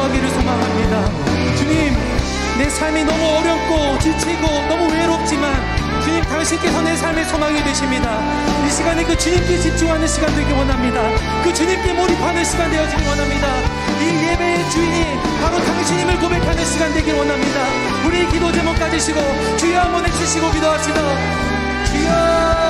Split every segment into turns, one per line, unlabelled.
기도하기를 소망합니다. 주님, 내 삶이 너무 어렵고 지치고 너무 외롭지만 주님, 당신께서 내 삶의 소망이 되십니다. 이 시간에 그 주님께 집중하는 시간 되길 원합니다. 그 주님께 몰입하는 시간 되어지길 원합니다. 이 예배의 주인이 바로 당신임을 고백하는 시간 되길 원합니다. 우리 기도 제목 가지시고 주여 한번 외치시고 기도합시다. 주여.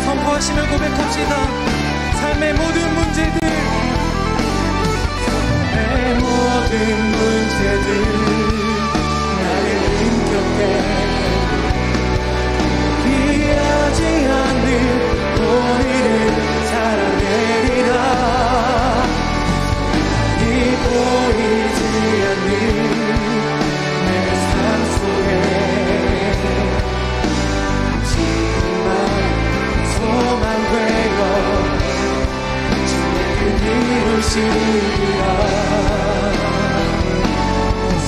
선포하시며 고백합시다. 삶의 모든 문제들, 삶의 모든 문제들 나를 힘겹게 피하지 않는 우리를 사랑하리라. 이 보이지 않는 내 삶 속에 소망되어 주의 이루시리라.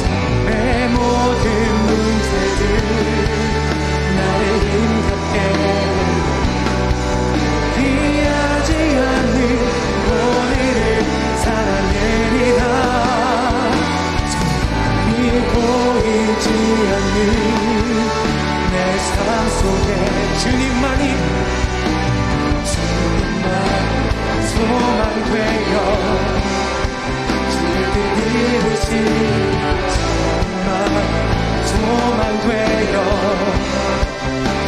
삶의 모든 문제들 나를 힘겹게 피하지 않는 우리를 사랑하리라. 이 보이지 않는 내 삶 속에 주님만이 소망되어 주를 이루시. 정말 소망되어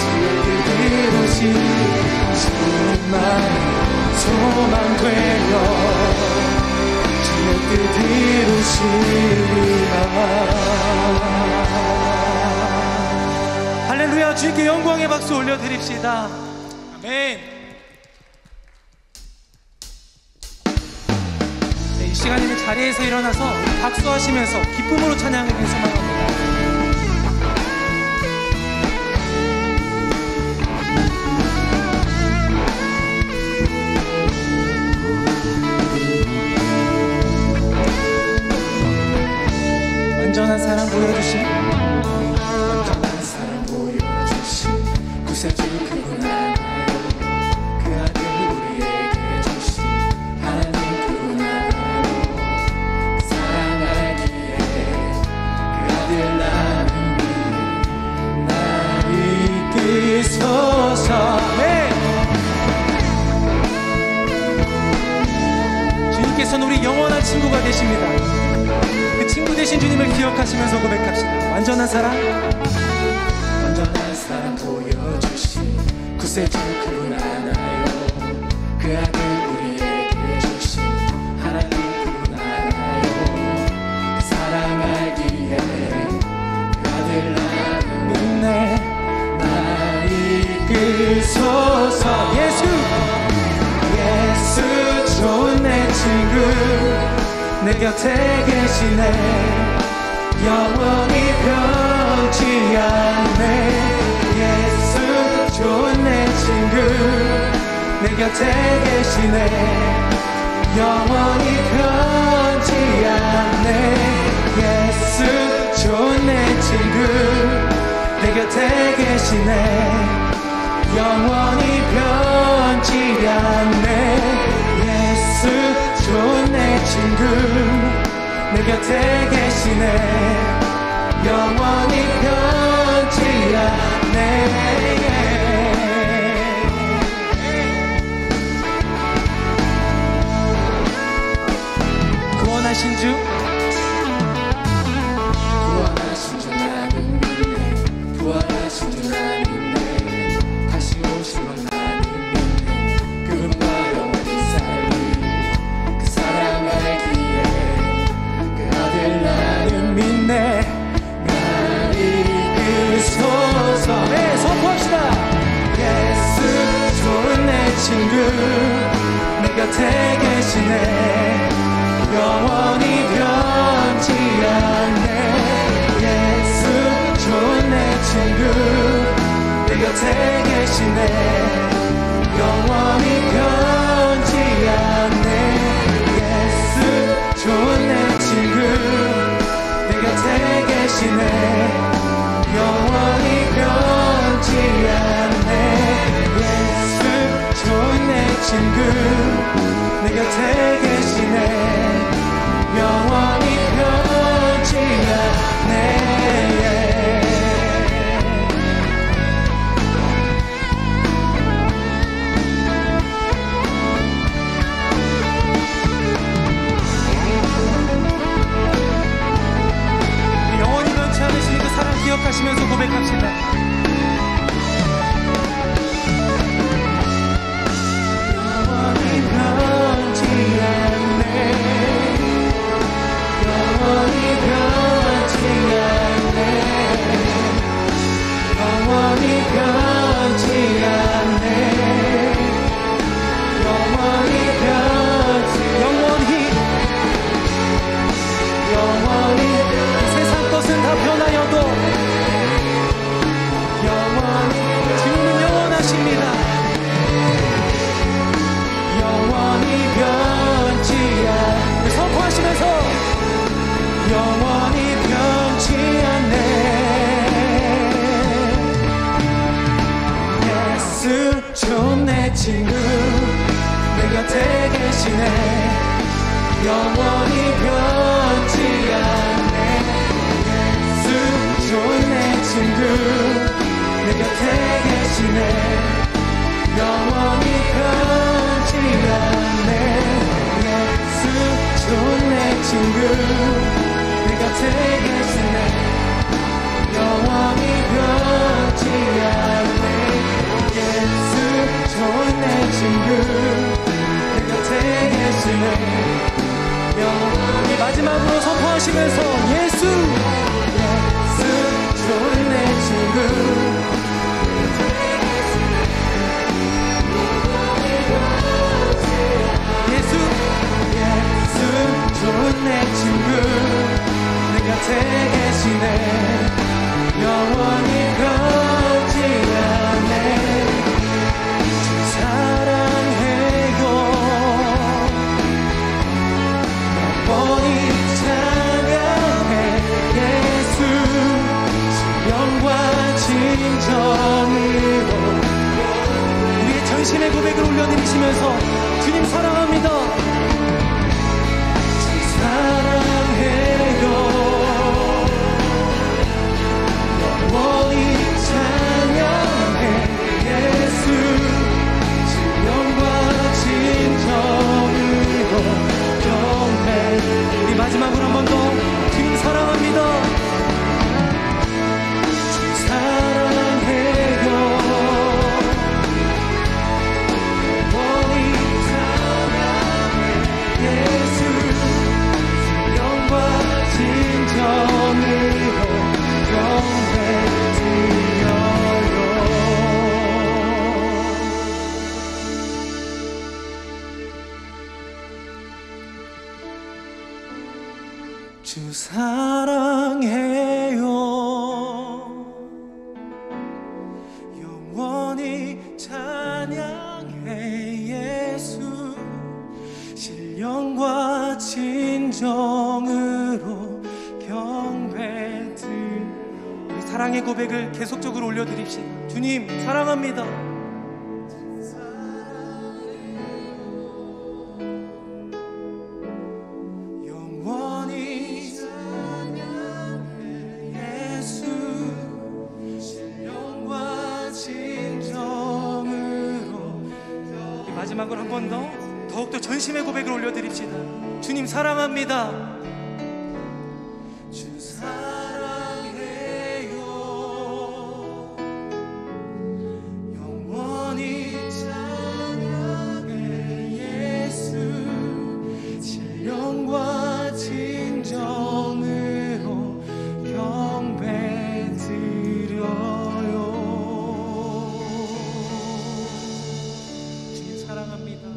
주를 이루시. 정말 소망되어 주의 뜻 이루시리라. 할렐루야. 주님께 영광의 박수 올려드립시다. 아멘. 이 시간에는 자리에서 일어나서 박수하시면서 기쁨으로 찬양하길 소망합니다. 완전한 사랑 보여주신, 완전한 사랑 보여주신 구세주 그분 알아요. 그 아들 우리에게 주신 하나님 그분 알아요. 사랑하기에 그 아들 나는 날 이끄소서. 네. 주님께서는 우리 영원한 친구가 되십니다. 그 친구 되신 주님을 기억하시면서 고백합시다. 완전한 사랑, 완전한 사랑 보여주신 구세주 그분 알아요. 그 아들 우리에게 주신 하나님 그분 알아요. 사랑하기에 그 아들 나는 날 이끌소서. 예수 좋은 내 친구 내 곁에 계시네. 영원히 변치 않네. 예수 좋은 내 친구 내 곁에 계시네. 영원히 변치 않네. 예수 좋은 내 친구 내 곁에 계시네. 영원히 변치 않네. 예수 좋은 내 친구 내 곁에 계시네. 영원히 변치 않네. 구원하신 주, 구원하신 주 나는 믿네. 구원하신 주 나는 믿네. 다시 오실 것 나는 믿네. 그분과 영원히 살리 그 사랑 알기에 그 아들 나는 믿네. 날 이끌소서. 네, 선포합시다. 친구 내 곁에 계시네. 영원히 변치 않네. 예수 좋은 내 친구 내 곁에 계시네. 영원히 변치 않네. 예수 좋은 내 친구 내 곁에 계시네. 영원히 변치 않네. 예수 좋은 내 친구 내 곁에 계시네. 영원히 변치 않네. 영원히 변치 않으신 그 사랑 기억하시면서 고백합시다. 영원히 변치 않네. 영원히 변치 않네. 영원히 변치 않네. 영원히 변치 영원히 세상 것은 다 변하여도 영원히 주님은 영원하십니다. 영원히 변치 않네. 선포하시면서 영원히 변치 않네. 예수 좋은 내 친구 내 곁에 계시네. 영원히 변치 않네. 예수 좋은 내 친구 내 곁에 계시네. 영원히 변치 않네. 예수 좋은 내 친구 내 곁에 계시네. 영원히 변치 않네. 예수 좋은 내 친구 내 곁에 계시네. 영원히 마지막으로 선포하시면서 예수 좋은 내 친구 예수 좋은 내 친구 내 곁에 계시네. 영원히 변치 않네. 사랑해요. 영원히 찬양해. 예수 영과 진정으로 우리의 전심의 고백을 올려드리시면서 주님 사랑합니다. 사랑해요. 영원히 찬양해. 예수 영과 진정으로 경배. 우리 마지막으로 한 번 더 주님 사랑합니다. 사랑해요. 영원히 찬양해. 예수 영과 진정으로 경배 드려요. 주 사랑해요. 영원히 찬양해. 예수 신령과 진정으로 경배드. 우리 사랑의 고백을 계속적으로 올려드립시다. 주님 사랑합니다. 마지막으로 한 번 더 더욱더 전심의 고백을 올려드립시다. 주님 사랑합니다. 주 사랑해요. 영원히 찬양해. 예수 신령과 진정으로 경배드려요. 주님 사랑합니다.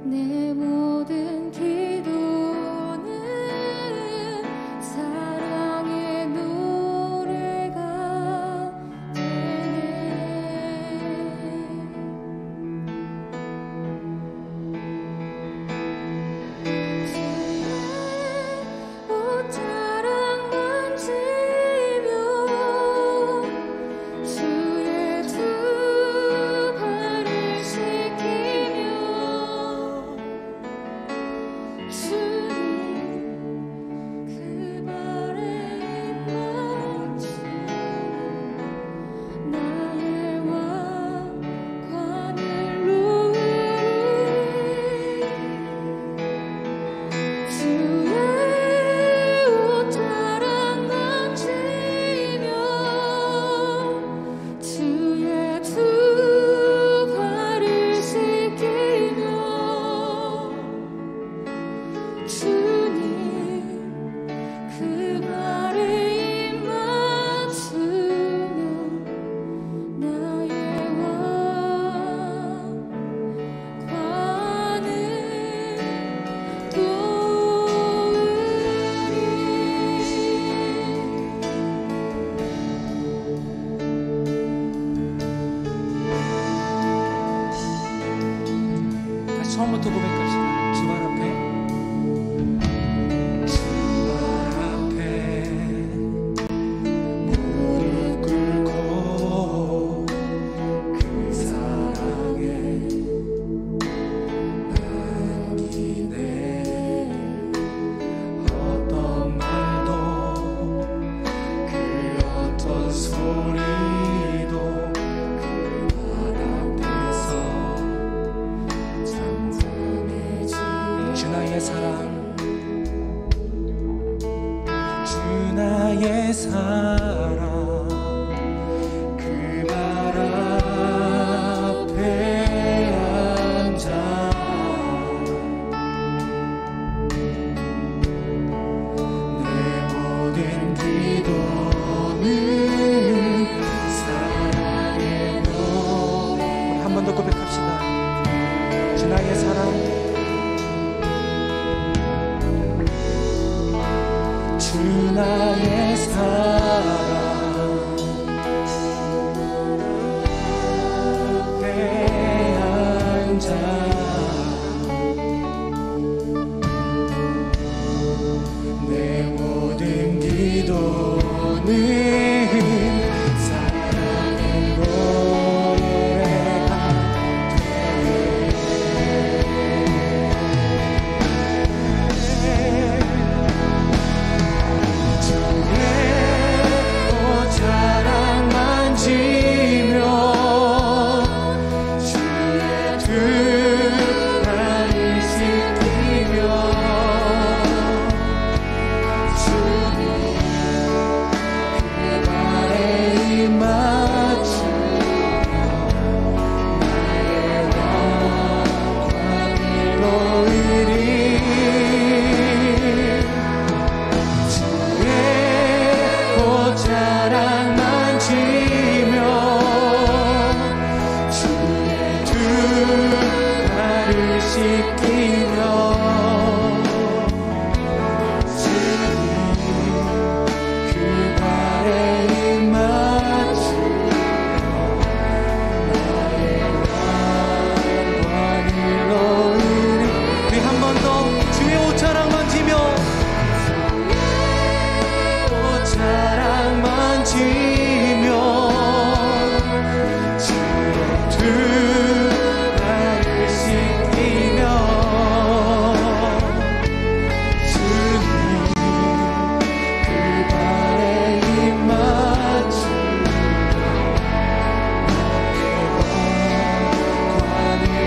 내 모든 기도는 사랑의 노래가 되네. 주의 옷자락 만지며 주의 두 발을 씻기며 주님 그 발에 입 맞추며 나의 왕관을 놓으리. 주의 옷자락 만지며 주의 두 발을 씻기며 주님 그 발에 입 맞추며 나의 왕관을
다시 처음부터 고백합시다. 주 발 앞에 무릎 꿇고 그 사랑에 남기네. 어떤 말도 그 어떤 소리도 그 발 앞에서 주 나의 사랑, 주 나의 사랑, 그 말 앞에 앉아 내 모든 기도는 사랑의 노래. 한 번 더 고백합시다. 주 나의 사랑, 주 나의 사랑, 번 더 주의 옷자락 만지며 옷자락 만지며 주의 두 발을 씻기며 주님 그 발에 입 맞추며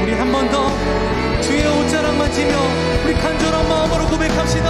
우리 한 번 더 주의 옷자락 만지며 우리 간절한 마음으로 고백합시다.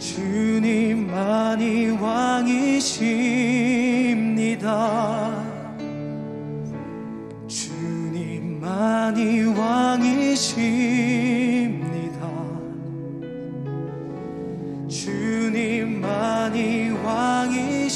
주님만이 왕이십니다. 주님만이 왕이십니다. 주님만이 왕이십니다.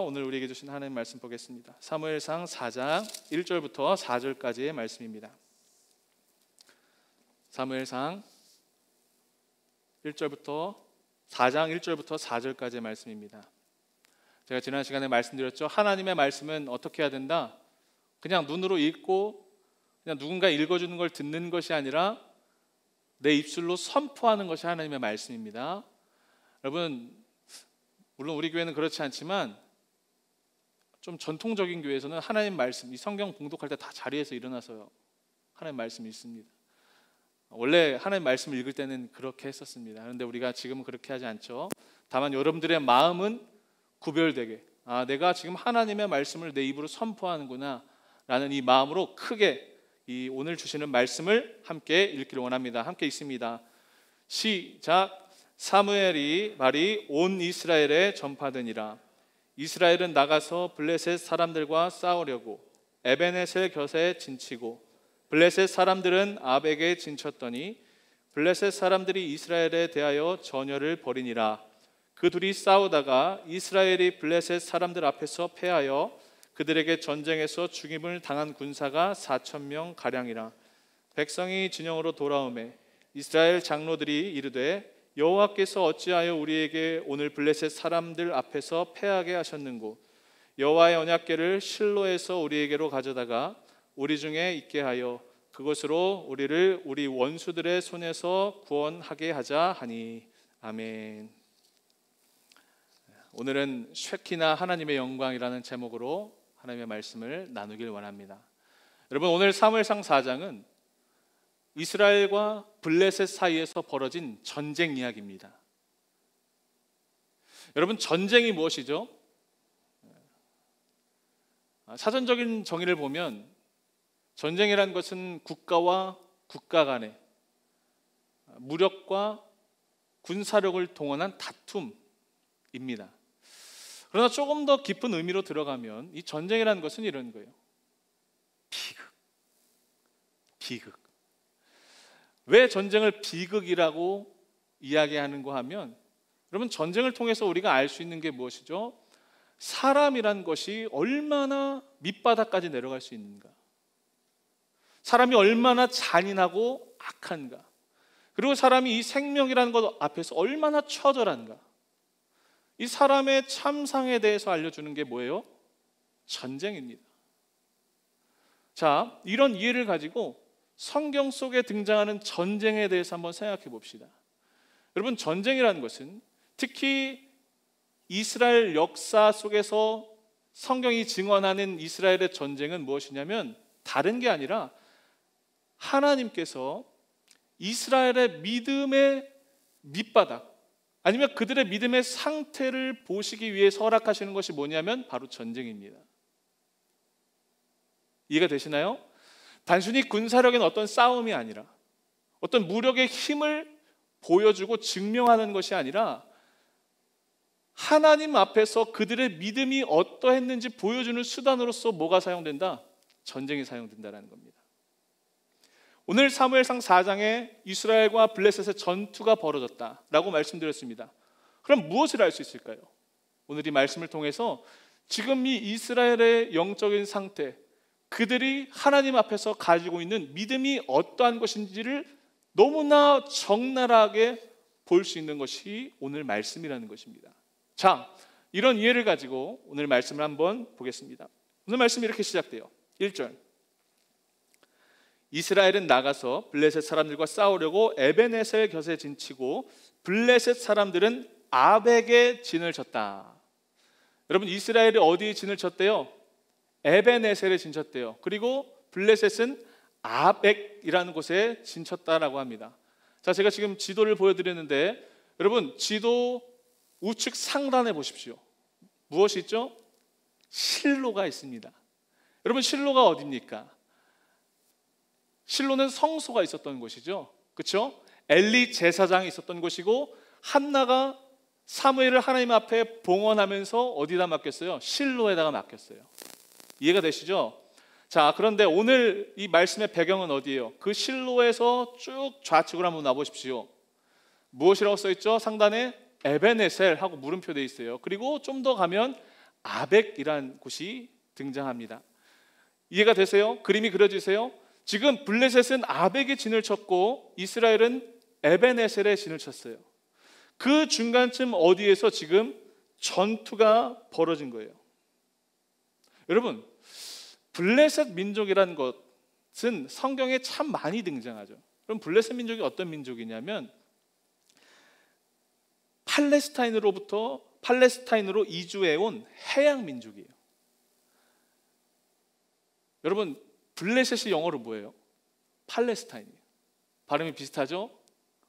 오늘 우리에게 주신 하나님 말씀 보겠습니다. 사무엘상 4장 1절부터 4절까지의 말씀입니다. 사무엘상 1절부터 4장 1절부터 4절까지의 말씀입니다. 제가 지난 시간에 말씀드렸죠. 하나님의 말씀은 어떻게 해야 된다? 그냥 눈으로 읽고 그냥 누군가 읽어주는 걸 듣는 것이 아니라 내 입술로 선포하는 것이 하나님의 말씀입니다. 여러분, 물론 우리 교회는 그렇지 않지만 좀 전통적인 교회에서는 하나님 말씀, 이 성경 봉독할 때 다 자리에서 일어나서 하나님 말씀 읽습니다. 원래 하나님 말씀 읽을 때는 그렇게 했었습니다. 그런데 우리가 지금은 그렇게 하지 않죠. 다만 여러분들의 마음은 구별되게, 내가 지금 하나님의 말씀을 내 입으로 선포하는구나 라는 이 마음으로 크게 이 오늘 주시는 말씀을 함께 읽기를 원합니다. 함께 읽습니다. 시작. 사무엘이 말이 온 이스라엘에 전파되니라. 이스라엘은 나가서 블레셋 사람들과 싸우려고 에베네셀 곁에 진치고 블레셋 사람들은 아벡에 진쳤더니 블레셋 사람들이 이스라엘에 대하여 전열을 벌이니라. 그 둘이 싸우다가 이스라엘이 블레셋 사람들 앞에서 패하여 그들에게 전쟁에서 죽임을 당한 군사가 4,000명 가량이라. 백성이 진영으로 돌아오매 이스라엘 장로들이 이르되 여호와께서 어찌하여 우리에게 오늘 블레셋 사람들 앞에서 패하게 하셨는고 여호와의 언약궤를 실로에서 우리에게로 가져다가 우리 중에 있게 하여 그것으로 우리를 우리 원수들의 손에서 구원하게 하자 하니. 아멘. 오늘은 쉐키나 하나님의 영광이라는 제목으로 하나님의 말씀을 나누길 원합니다. 여러분, 오늘 사무엘상 4장은 이스라엘과 블레셋 사이에서 벌어진 전쟁 이야기입니다. 여러분, 전쟁이 무엇이죠? 사전적인 정의를 보면 전쟁이란 것은 국가와 국가 간의 무력과 군사력을 동원한 다툼입니다. 그러나 조금 더 깊은 의미로 들어가면 이 전쟁이라는 것은 이런 거예요. 비극. 왜 전쟁을 비극이라고 이야기하는가 하면, 여러분, 전쟁을 통해서 우리가 알 수 있는 게 무엇이죠? 사람이란 것이 얼마나 밑바닥까지 내려갈 수 있는가, 사람이 얼마나 잔인하고 악한가, 그리고 사람이 이 생명이라는 것 앞에서 얼마나 처절한가, 이 사람의 참상에 대해서 알려주는 게 뭐예요? 전쟁입니다. 자, 이런 이해를 가지고 성경 속에 등장하는 전쟁에 대해서 한번 생각해 봅시다. 여러분, 전쟁이라는 것은 특히 이스라엘 역사 속에서 성경이 증언하는 이스라엘의 전쟁은 무엇이냐면 다른 게 아니라 하나님께서 이스라엘의 믿음의 밑바닥, 아니면 그들의 믿음의 상태를 보시기 위해서 허락하시는 것이 뭐냐면 바로 전쟁입니다. 이해가 되시나요? 단순히 군사력의 어떤 싸움이 아니라, 어떤 무력의 힘을 보여주고 증명하는 것이 아니라 하나님 앞에서 그들의 믿음이 어떠했는지 보여주는 수단으로서 뭐가 사용된다? 전쟁이 사용된다는 겁니다. 오늘 사무엘상 4장에 이스라엘과 블레셋의 전투가 벌어졌다라고 말씀드렸습니다. 그럼 무엇을 알 수 있을까요? 오늘 이 말씀을 통해서 지금 이 이스라엘의 영적인 상태, 그들이 하나님 앞에서 가지고 있는 믿음이 어떠한 것인지를 너무나 적나라하게 볼 수 있는 것이 오늘 말씀이라는 것입니다. 자, 이런 이해를 가지고 오늘 말씀을 한번 보겠습니다. 오늘 말씀이 이렇게 시작돼요. 1절. 이스라엘은 나가서 블레셋 사람들과 싸우려고 에베네셀 곁에 진치고 블레셋 사람들은 아벡에 진을 쳤다. 여러분, 이스라엘이 어디에 진을 쳤대요? 에베네셀에 진쳤대요. 그리고 블레셋은 아벡이라는 곳에 진쳤다라고 합니다. 자, 제가 지금 지도를 보여드렸는데 여러분, 지도 우측 상단에 보십시오. 무엇이 있죠? 실로가 있습니다. 여러분, 실로가 어디입니까? 실로는 성소가 있었던 곳이죠. 그렇죠? 엘리 제사장이 있었던 곳이고, 한나가 사무엘을 하나님 앞에 봉헌하면서 어디다 맡겼어요? 실로에다가 맡겼어요. 이해가 되시죠? 자, 그런데 오늘 이 말씀의 배경은 어디예요? 그 실로에서 쭉 좌측으로 한번 놔보십시오. 무엇이라고 써있죠? 상단에 에베네셀 하고 물음표 되어 있어요. 그리고 좀 더 가면 아벡이란 곳이 등장합니다. 이해가 되세요? 그림이 그려지세요? 지금 블레셋은 아벡에 진을 쳤고 이스라엘은 에베네셀에 진을 쳤어요. 그 중간쯤 어디에서 지금 전투가 벌어진 거예요. 여러분, 블레셋 민족이라는 것, 성경에 참 많이 등장하죠. 그럼 블레셋 민족이 어떤 민족이냐면 팔레스타인으로 이주해온 해양 민족이에요. 여러분, 블레셋이 영어로 뭐예요? 팔레스타인이에요. 발음이 비슷하죠?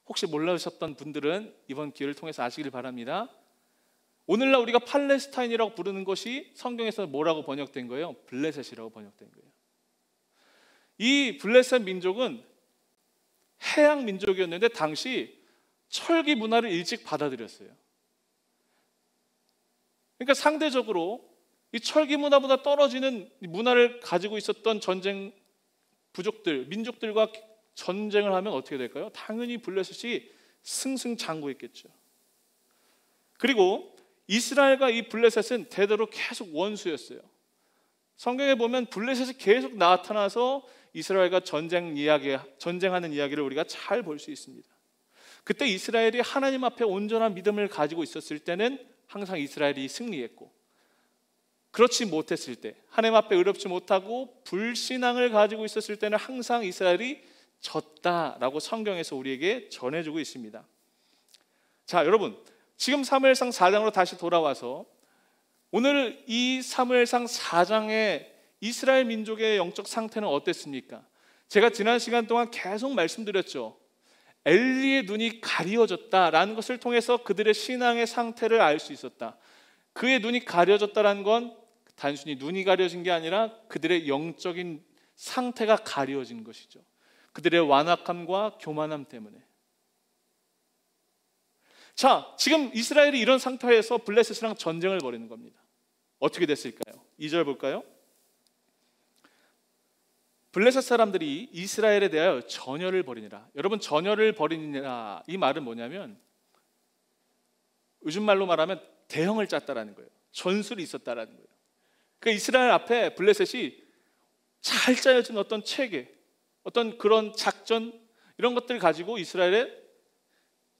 혹시 몰라주셨던 분들은 이번 기회를 통해서 아시길 바랍니다. 오늘날 우리가 팔레스타인이라고 부르는 것이 성경에서 뭐라고 번역된 거예요? 블레셋이라고 번역된 거예요. 이 블레셋 민족은 해양 민족이었는데 당시 철기 문화를 일찍 받아들였어요. 그러니까 상대적으로 이 철기 문화보다 떨어지는 문화를 가지고 있었던 전쟁 부족들, 민족들과 전쟁을 하면 어떻게 될까요? 당연히 블레셋이 승승장구했겠죠. 그리고 이스라엘과 이 블레셋은 대대로 계속 원수였어요. 성경에 보면 블레셋이 계속 나타나서 이스라엘과 전쟁하는 이야기를 우리가 잘 볼 수 있습니다. 그때 이스라엘이 하나님 앞에 온전한 믿음을 가지고 있었을 때는 항상 이스라엘이 승리했고, 그렇지 못했을 때, 하나님 앞에 의롭지 못하고 불신앙을 가지고 있었을 때는 항상 이스라엘이 졌다라고 성경에서 우리에게 전해주고 있습니다. 자, 여러분, 지금 사무엘상 4장으로 다시 돌아와서 오늘 이 사무엘상 4장의 이스라엘 민족의 영적 상태는 어땠습니까? 제가 지난 시간 동안 계속 말씀드렸죠. 엘리의 눈이 가려졌다라는 것을 통해서 그들의 신앙의 상태를 알 수 있었다. 그의 눈이 가려졌다라는 건 단순히 눈이 가려진 게 아니라 그들의 영적인 상태가 가려진 것이죠. 그들의 완악함과 교만함 때문에. 자, 지금 이스라엘이 이런 상태에서 블레셋이랑 전쟁을 벌이는 겁니다. 어떻게 됐을까요? 2절 볼까요? 블레셋 사람들이 이스라엘에 대하여 전열을 벌이니라. 여러분, 전열을 벌이니라, 이 말은 뭐냐면 요즘 말로 말하면 대형을 짰다라는 거예요. 전술이 있었다라는 거예요. 그러니까 이스라엘 앞에 블레셋이 잘 짜여진 어떤 체계, 어떤 그런 작전, 이런 것들을 가지고 이스라엘에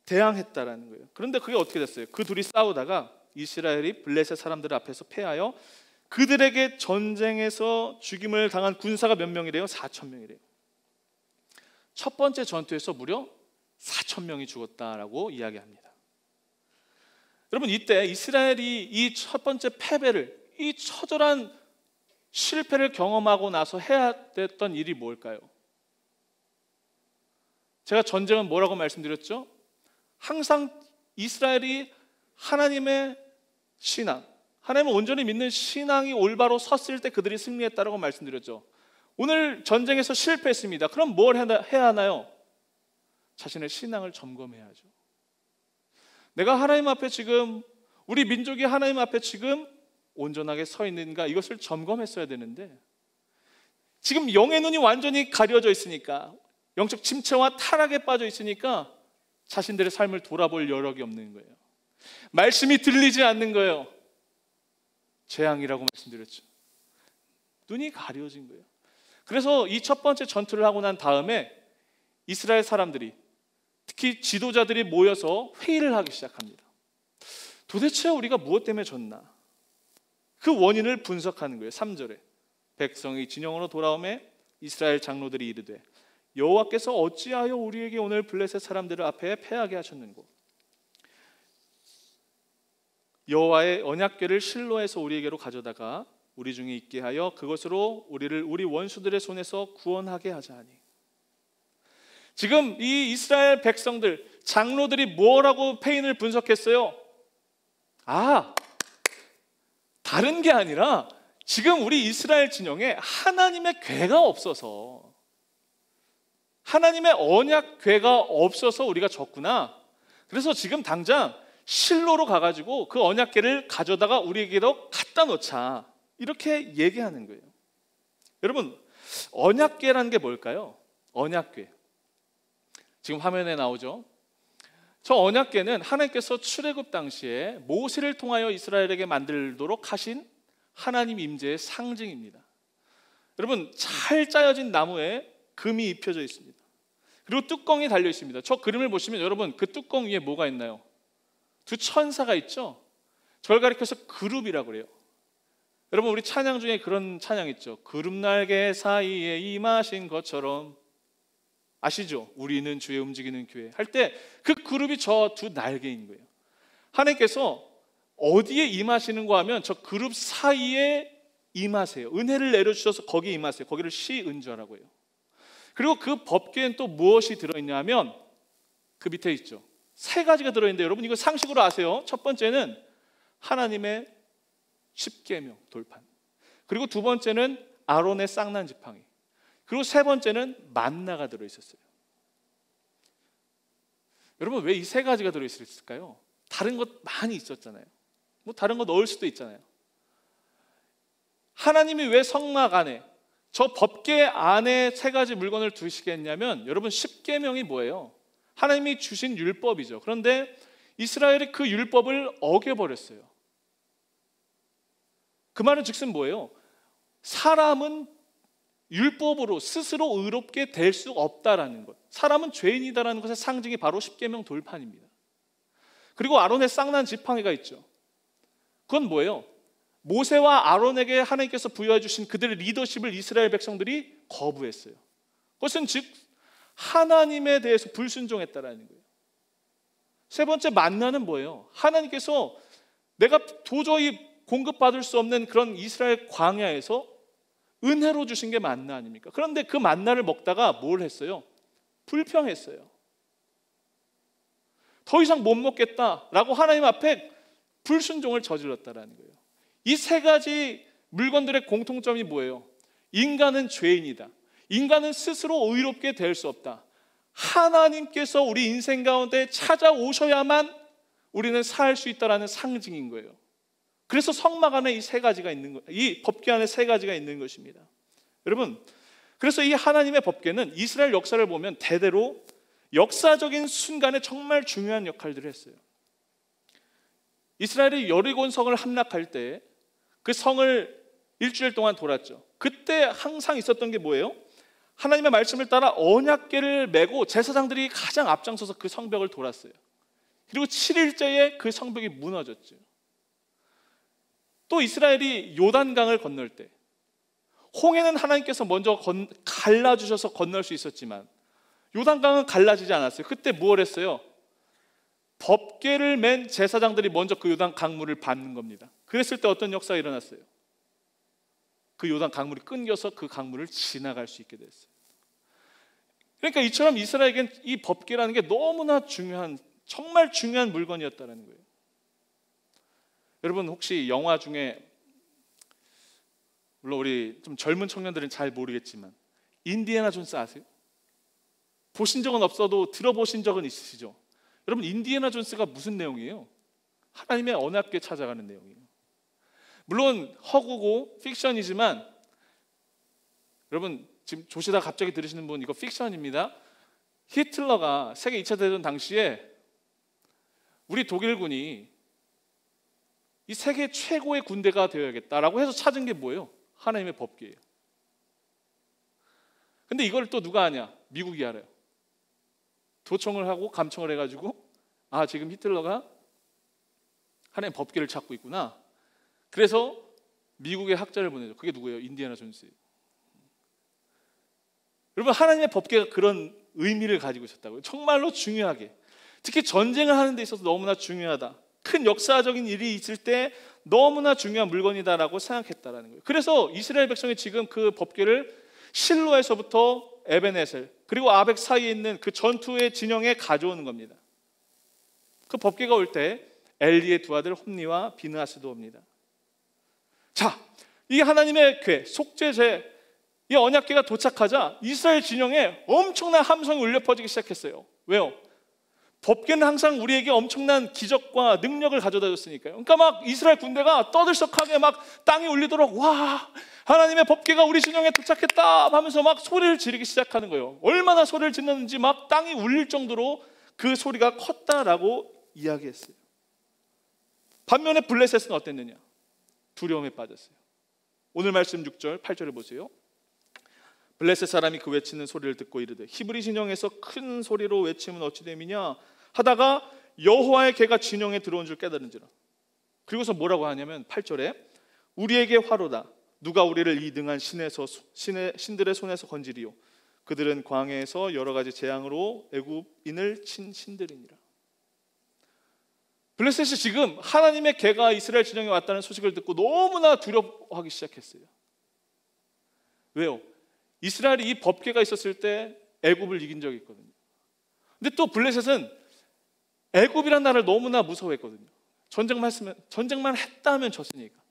대항했다라는 거예요. 그런데 그게 어떻게 됐어요? 그 둘이 싸우다가 이스라엘이 블레셋 사람들 앞에서 패하여 그들에게 전쟁에서 죽임을 당한 군사가 몇 명이래요? 4,000명이래요. 첫 번째 전투에서 무려 4,000명이 죽었다라고 이야기합니다. 여러분, 이때 이스라엘이 이 첫 번째 패배를, 이 처절한 실패를 경험하고 나서 해야 됐던 일이 뭘까요? 제가 전쟁은 뭐라고 말씀드렸죠? 항상 이스라엘이 하나님의 신앙, 하나님을 온전히 믿는 신앙이 올바로 섰을 때 그들이 승리했다라고 말씀드렸죠. 오늘 전쟁에서 실패했습니다. 그럼 뭘 해야 하나요? 자신의 신앙을 점검해야죠. 내가 하나님 앞에 지금, 우리 민족이 하나님 앞에 지금 온전하게 서 있는가, 이것을 점검했어야 되는데 지금 영의 눈이 완전히 가려져 있으니까, 영적 침체와 타락에 빠져 있으니까 자신들의 삶을 돌아볼 여력이 없는 거예요. 말씀이 들리지 않는 거예요. 재앙이라고 말씀드렸죠. 눈이 가려진 거예요. 그래서 이 첫 번째 전투를 하고 난 다음에 이스라엘 사람들이, 특히 지도자들이 모여서 회의를 하기 시작합니다. 도대체 우리가 무엇 때문에 졌나? 그 원인을 분석하는 거예요. 3절에 백성이 진영으로 돌아오매 이스라엘 장로들이 이르되 여호와께서 어찌하여 우리에게 오늘 블레셋 사람들을 앞에 패하게 하셨는고? 여호와의 언약궤를 실로에서 우리에게로 가져다가 우리 중에 있게 하여 그것으로 우리를 우리 원수들의 손에서 구원하게 하자 하니. 지금 이 이스라엘 백성들, 장로들이 뭐라고 패인을 분석했어요? 다른 게 아니라 지금 우리 이스라엘 진영에 하나님의 궤가 없어서, 하나님의 언약궤가 없어서 우리가 졌구나. 그래서 지금 당장 실로로 가가지고 그 언약궤를 가져다가 우리에게도 갖다 놓자, 이렇게 얘기하는 거예요. 여러분, 언약궤라는 게 뭘까요? 언약궤, 지금 화면에 나오죠. 저 언약궤는 하나님께서 출애굽 당시에 모세를 통하여 이스라엘에게 만들도록 하신 하나님 임재의 상징입니다. 여러분, 잘 짜여진 나무에 금이 입혀져 있습니다. 그리고 뚜껑이 달려 있습니다. 저 그림을 보시면 여러분, 그 뚜껑 위에 뭐가 있나요? 두 천사가 있죠. 저를 가리켜서 그룹이라고 그래요. 여러분, 우리 찬양 중에 그런 찬양 있죠. 구름 날개 사이에 임하신 것처럼. 아시죠? 우리는 주의 움직이는 교회 할 때 그 그룹이 저 두 날개인 거예요. 하나님께서 어디에 임하시는가 하면 저 그룹 사이에 임하세요. 은혜를 내려주셔서 거기에 임하세요. 거기를 시은좌라고 해요. 그리고 그 법궤에는 또 무엇이 들어있냐 하면 그 밑에 있죠. 세 가지가 들어있는데 여러분 이거 상식으로 아세요. 첫 번째는 하나님의 십계명 돌판, 그리고 두 번째는 아론의 쌍난 지팡이, 그리고 세 번째는 만나가 들어있었어요. 여러분 왜 이 세 가지가 들어있을까요? 다른 것 많이 있었잖아요. 뭐 다른 거 넣을 수도 있잖아요. 하나님이 왜 성막 안에 저 법궤 안에 세 가지 물건을 두시겠냐면 여러분 십계명이 뭐예요? 하나님이 주신 율법이죠. 그런데 이스라엘이 그 율법을 어겨버렸어요. 그 말은 즉슨 뭐예요? 사람은 율법으로 스스로 의롭게 될 수 없다라는 것, 사람은 죄인이다라는 것의 상징이 바로 십계명 돌판입니다. 그리고 아론의 쌍난 지팡이가 있죠. 그건 뭐예요? 모세와 아론에게 하나님께서 부여해 주신 그들의 리더십을 이스라엘 백성들이 거부했어요. 그것은 즉 하나님에 대해서 불순종했다라는 거예요. 세 번째 만나는 뭐예요? 하나님께서 내가 도저히 공급받을 수 없는 그런 이스라엘 광야에서 은혜로 주신 게 만나 아닙니까? 그런데 그 만나를 먹다가 뭘 했어요? 불평했어요. 더 이상 못 먹겠다라고 하나님 앞에 불순종을 저질렀다라는 거예요. 이 세 가지 물건들의 공통점이 뭐예요? 인간은 죄인이다. 인간은 스스로 의롭게 될 수 없다. 하나님께서 우리 인생 가운데 찾아오셔야만 우리는 살 수 있다라는 상징인 거예요. 그래서 성막 안에 이 세 가지가 있는 거예요. 이 법궤 안에 세 가지가 있는 것입니다. 여러분, 그래서 이 하나님의 법궤는 이스라엘 역사를 보면 대대로 역사적인 순간에 정말 중요한 역할들을 했어요. 이스라엘이 여리곤 성을 함락할 때 그 성을 일주일 동안 돌았죠. 그때 항상 있었던 게 뭐예요? 하나님의 말씀을 따라 언약궤를 메고 제사장들이 가장 앞장서서 그 성벽을 돌았어요. 그리고 7일째에 그 성벽이 무너졌죠. 또 이스라엘이 요단강을 건널 때 홍해는 하나님께서 먼저 갈라주셔서 건널 수 있었지만 요단강은 갈라지지 않았어요. 그때 무엇을 했어요? 법궤를 맨 제사장들이 먼저 그 요단 강물을 밟는 겁니다. 그랬을 때 어떤 역사가 일어났어요? 그 요단 강물이 끊겨서 그 강물을 지나갈 수 있게 됐어요. 그러니까 이처럼 이스라엘에겐 이 법궤라는 게 너무나 중요한, 정말 중요한 물건이었다는 거예요. 여러분 혹시 영화 중에, 물론 우리 좀 젊은 청년들은 잘 모르겠지만 인디애나 존스 아세요? 보신 적은 없어도 들어보신 적은 있으시죠? 여러분 인디애나 존스가 무슨 내용이에요? 하나님의 언약궤 찾아가는 내용이에요. 물론 허구고 픽션이지만 여러분 지금 조시다 갑자기 들으시는 분 이거 픽션입니다. 히틀러가 세계 2차 대전 당시에 우리 독일군이 이 세계 최고의 군대가 되어야겠다라고 해서 찾은 게 뭐예요? 하나님의 법궤예요. 근데 이걸 또 누가 아냐? 미국이 알아요. 도청을 하고 감청을 해가지고 아 지금 히틀러가 하나님의 법궤를 찾고 있구나. 그래서 미국의 학자를 보내죠. 그게 누구예요? 인디애나 존스예요. 여러분 하나님의 법궤가 그런 의미를 가지고 있었다고요. 정말로 중요하게, 특히 전쟁을 하는 데 있어서 너무나 중요하다, 큰 역사적인 일이 있을 때 너무나 중요한 물건이다라고 생각했다라는 거예요. 그래서 이스라엘 백성이 지금 그 법궤를 실로에서부터 에베네셀 그리고 아벡 사이에 있는 그 전투의 진영에 가져오는 겁니다. 그 법궤가 올 때 엘리의 두 아들 홈니와 비느하스도 옵니다. 자, 이 하나님의 궤, 속죄제, 이 언약궤가 도착하자 이스라엘 진영에 엄청난 함성이 울려 퍼지기 시작했어요. 왜요? 법궤는 항상 우리에게 엄청난 기적과 능력을 가져다 줬으니까요. 그러니까 막 이스라엘 군대가 떠들썩하게 막 땅이 울리도록 와, 하나님의 법궤가 우리 진영에 도착했다 하면서 막 소리를 지르기 시작하는 거예요. 얼마나 소리를 짓는지 막 땅이 울릴 정도로 그 소리가 컸다라고 이야기했어요. 반면에 블레셋은 어땠느냐? 두려움에 빠졌어요. 오늘 말씀 6절, 8절을 보세요. 블레셋 사람이 그 외치는 소리를 듣고 이르되 히브리 진영에서 큰 소리로 외치면 어찌 됨이냐 하다가 여호와의 궤가 진영에 들어온 줄 깨달은지라. 그리고서 뭐라고 하냐면 8절에 우리에게 화로다. 누가 우리를 이 능한 신들의 손에서 건지리요. 그들은 광야에서 여러 가지 재앙으로 애굽인을 친 신들이니라. 블레셋이 지금 하나님의 개가 이스라엘 진영에 왔다는 소식을 듣고 너무나 두려워하기 시작했어요. 왜요? 이스라엘이 이 법궤가 있었을 때 애굽을 이긴 적이 있거든요. 근데 또 블레셋은 애굽이란 나라를 너무나 무서워했거든요. 전쟁만 했다면 졌으니까.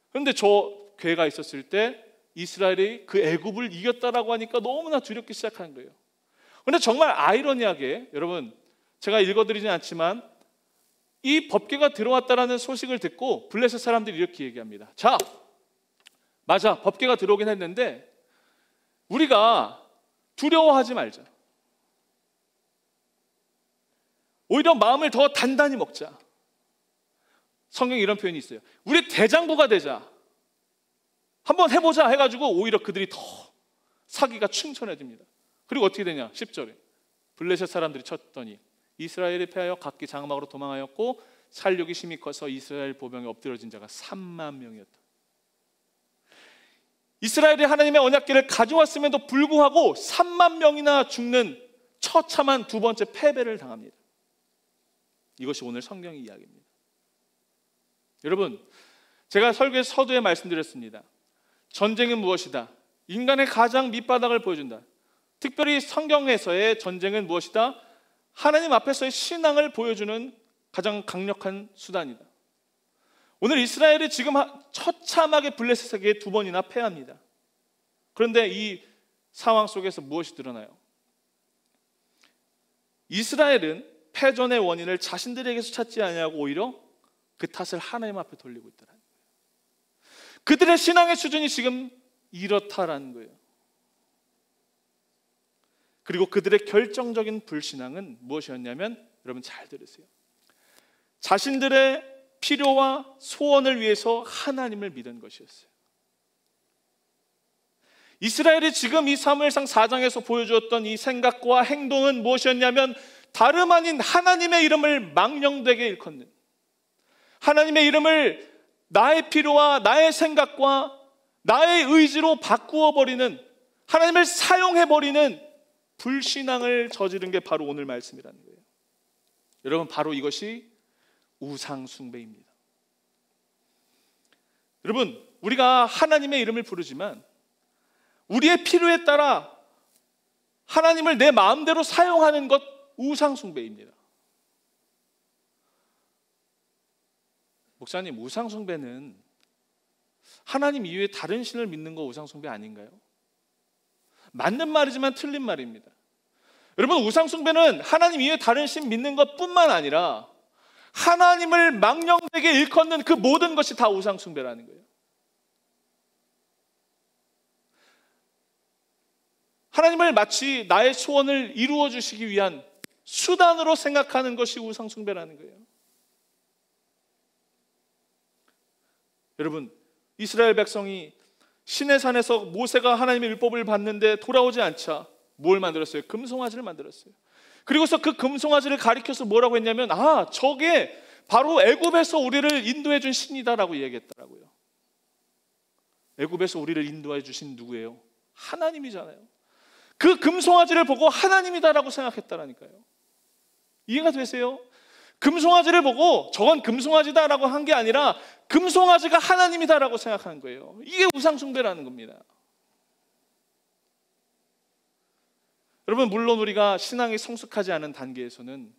그런데 저 궤가 있었을 때 이스라엘이 그 애굽을 이겼다라고 하니까 너무나 두렵기 시작한 거예요. 그런데 정말 아이러니하게, 여러분, 제가 읽어드리진 않지만 이 법궤가 들어왔다라는 소식을 듣고 블레셋 사람들이 이렇게 얘기합니다. 자, 맞아, 법궤가 들어오긴 했는데 우리가 두려워하지 말자. 오히려 마음을 더 단단히 먹자. 성경에 이런 표현이 있어요. 우리 대장부가 되자. 한번 해보자 해가지고 오히려 그들이 더 사기가 충천해집니다. 그리고 어떻게 되냐? 10절에 블레셋 사람들이 쳤더니 이스라엘이 패하여 각기 장막으로 도망하였고 살육이 심히 커서 이스라엘 보병에 엎드러진 자가 3만 명이었다. 이스라엘이 하나님의 언약궤를 가져왔음에도 불구하고 3만 명이나 죽는 처참한 두 번째 패배를 당합니다. 이것이 오늘 성경의 이야기입니다. 여러분, 제가 설교 서두에 말씀드렸습니다. 전쟁은 무엇이다? 인간의 가장 밑바닥을 보여준다. 특별히 성경에서의 전쟁은 무엇이다? 하나님 앞에서의 신앙을 보여주는 가장 강력한 수단이다. 오늘 이스라엘이 지금 처참하게 블레셋에게 2번이나 패합니다. 그런데 이 상황 속에서 무엇이 드러나요? 이스라엘은 패전의 원인을 자신들에게서 찾지 아니하고 오히려 그 탓을 하나님 앞에 돌리고 있다는 거예요. 그들의 신앙의 수준이 지금 이렇다라는 거예요. 그리고 그들의 결정적인 불신앙은 무엇이었냐면, 여러분 잘 들으세요. 자신들의 필요와 소원을 위해서 하나님을 믿은 것이었어요. 이스라엘이 지금 이 사무엘상 4장에서 보여주었던 이 생각과 행동은 무엇이었냐면 다름 아닌 하나님의 이름을 망령되게 일컫는, 하나님의 이름을 나의 필요와 나의 생각과 나의 의지로 바꾸어 버리는, 하나님을 사용해 버리는 불신앙을 저지른 게 바로 오늘 말씀이라는 거예요. 여러분, 바로 이것이 우상 숭배입니다. 여러분, 우리가 하나님의 이름을 부르지만 우리의 필요에 따라 하나님을 내 마음대로 사용하는 것, 우상 숭배입니다. 목사님, 우상 숭배는 하나님 이외에 다른 신을 믿는 거 우상 숭배 아닌가요? 맞는 말이지만 틀린 말입니다. 여러분, 우상 숭배는 하나님 이외에 다른 신 믿는 것뿐만 아니라 하나님을 망령되게 일컫는 그 모든 것이 다 우상 숭배라는 거예요. 하나님을 마치 나의 소원을 이루어 주시기 위한 수단으로 생각하는 것이 우상 숭배라는 거예요. 여러분, 이스라엘 백성이 시내산에서 모세가 하나님의 율법을 받는데 돌아오지 않자 뭘 만들었어요? 금송아지를 만들었어요. 그리고서 그 금송아지를 가리켜서 뭐라고 했냐면, 저게 바로 애굽에서 우리를 인도해 준 신이다라고 얘기했더라고요. 애굽에서 우리를 인도해 주신 누구예요? 하나님이잖아요. 그 금송아지를 보고 하나님이다라고 생각했다라니까요. 이해가 되세요? 금송아지를 보고 저건 금송아지다라고 한 게 아니라 금송아지가 하나님이다라고 생각하는 거예요. 이게 우상숭배라는 겁니다. 여러분, 물론 우리가 신앙이 성숙하지 않은 단계에서는